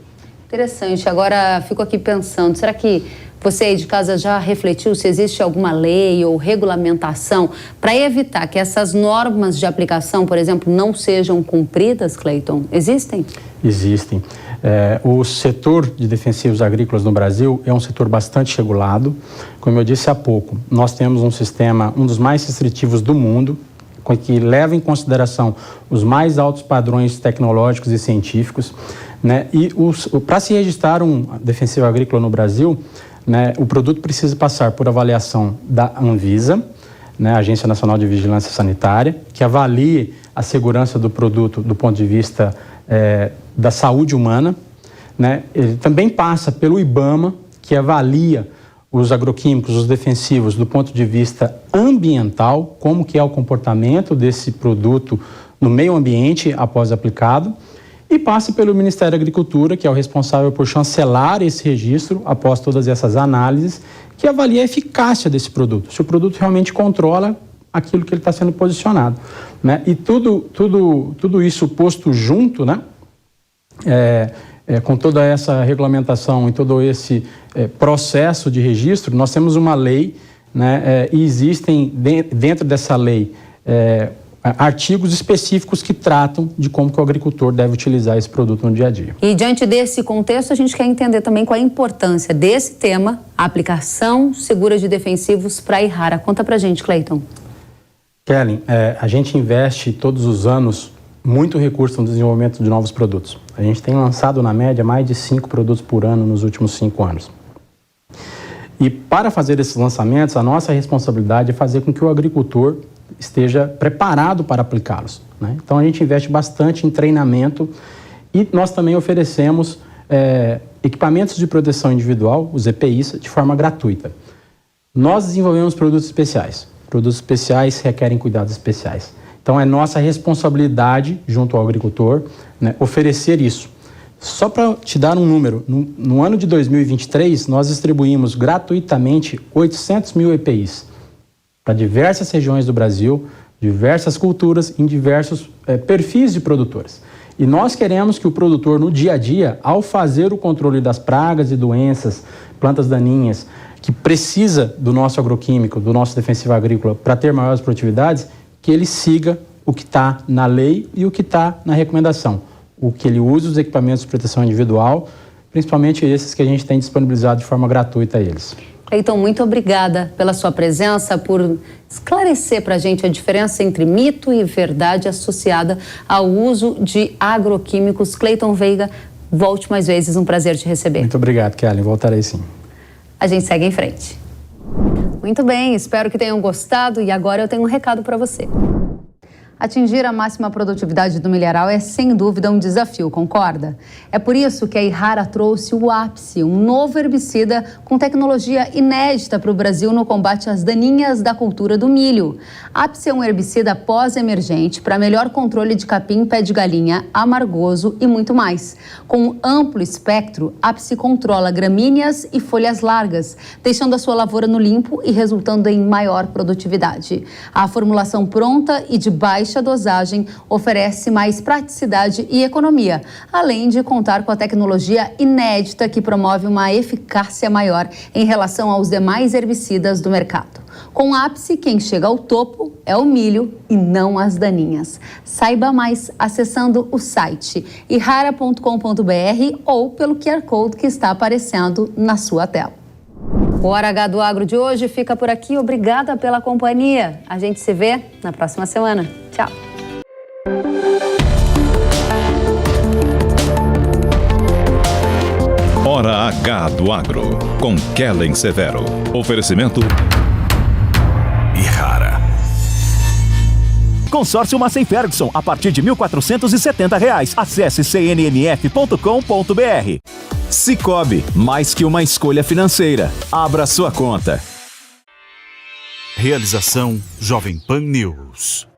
Interessante. Agora, fico aqui pensando, será que você aí de casa já refletiu se existe alguma lei ou regulamentação para evitar que essas normas de aplicação, por exemplo, não sejam cumpridas, Cleiton? Existem? Existem. O setor de defensivos agrícolas no Brasil é um setor bastante regulado. Como eu disse há pouco, nós temos um sistema, um dos mais restritivos do mundo, que leva em consideração os mais altos padrões tecnológicos e científicos, né? E para se registrar um defensivo agrícola no Brasil, né, o produto precisa passar por avaliação da Anvisa, né, Agência Nacional de Vigilância Sanitária, que avalie a segurança do produto do ponto de vista da saúde humana, né? Ele também passa pelo IBAMA, que avalia os agroquímicos, os defensivos, do ponto de vista ambiental, como que é o comportamento desse produto no meio ambiente após aplicado, e passa pelo Ministério da Agricultura, que é o responsável por chancelar esse registro após todas essas análises, que avalia a eficácia desse produto, se o produto realmente controla aquilo que ele está sendo posicionado, né? E tudo isso posto junto, né? Com toda essa regulamentação e todo esse processo de registro, nós temos uma lei, né? E existem dentro dessa lei artigos específicos que tratam de como que o agricultor deve utilizar esse produto no dia a dia. E diante desse contexto, a gente quer entender também qual a importância desse tema, a aplicação segura de defensivos para a Yara. Conta pra gente, Cleiton. Kellen, a gente investe todos os anos muito recurso no desenvolvimento de novos produtos. A gente tem lançado, na média, mais de 5 produtos por ano nos últimos 5 anos. E para fazer esses lançamentos, a nossa responsabilidade é fazer com que o agricultor esteja preparado para aplicá-los, né? Então a gente investe bastante em treinamento e nós também oferecemos equipamentos de proteção individual, os EPIs, de forma gratuita. Nós desenvolvemos produtos especiais. Produtos especiais requerem cuidados especiais. Então é nossa responsabilidade, junto ao agricultor, né, oferecer isso. Só para te dar um número, no ano de 2023, nós distribuímos gratuitamente 800 mil EPIs para diversas regiões do Brasil, diversas culturas, em diversos perfis de produtores. E nós queremos que o produtor, no dia a dia, ao fazer o controle das pragas e doenças, plantas daninhas, que precisa do nosso agroquímico, do nosso defensivo agrícola, para ter maiores produtividades, que ele siga o que está na lei e o que está na recomendação. O que ele use os equipamentos de proteção individual, principalmente esses que a gente tem disponibilizado de forma gratuita a eles. Cleiton, muito obrigada pela sua presença, por esclarecer para a gente a diferença entre mito e verdade associada ao uso de agroquímicos. Cleiton Veiga, volte mais vezes, um prazer te receber. Muito obrigado, Kelly, voltarei sim. A gente segue em frente. Muito bem, espero que tenham gostado e agora eu tenho um recado para você. Atingir a máxima produtividade do milharal é, sem dúvida, um desafio, concorda? É por isso que a Yara trouxe o Ápice, um novo herbicida com tecnologia inédita para o Brasil no combate às daninhas da cultura do milho. Ápice é um herbicida pós-emergente para melhor controle de capim, pé de galinha, amargoso e muito mais. Com um amplo espectro, Ápice controla gramíneas e folhas largas, deixando a sua lavoura no limpo e resultando em maior produtividade. A formulação pronta e de baixa dosagem oferece mais praticidade e economia, além de contar com a tecnologia inédita que promove uma eficácia maior em relação aos demais herbicidas do mercado. Com Ápice, quem chega ao topo é o milho e não as daninhas. Saiba mais acessando o site yara.com.br ou pelo QR Code que está aparecendo na sua tela. O Hora H do Agro de hoje fica por aqui. Obrigada pela companhia. A gente se vê na próxima semana. Tchau. Hora H do Agro, com Kellen Severo. Oferecimento Yara. Consórcio Massey Ferguson, a partir de R$ 1.470. Acesse cnmf.com.br. Sicoob, mais que uma escolha financeira. Abra sua conta. Realização Jovem Pan News.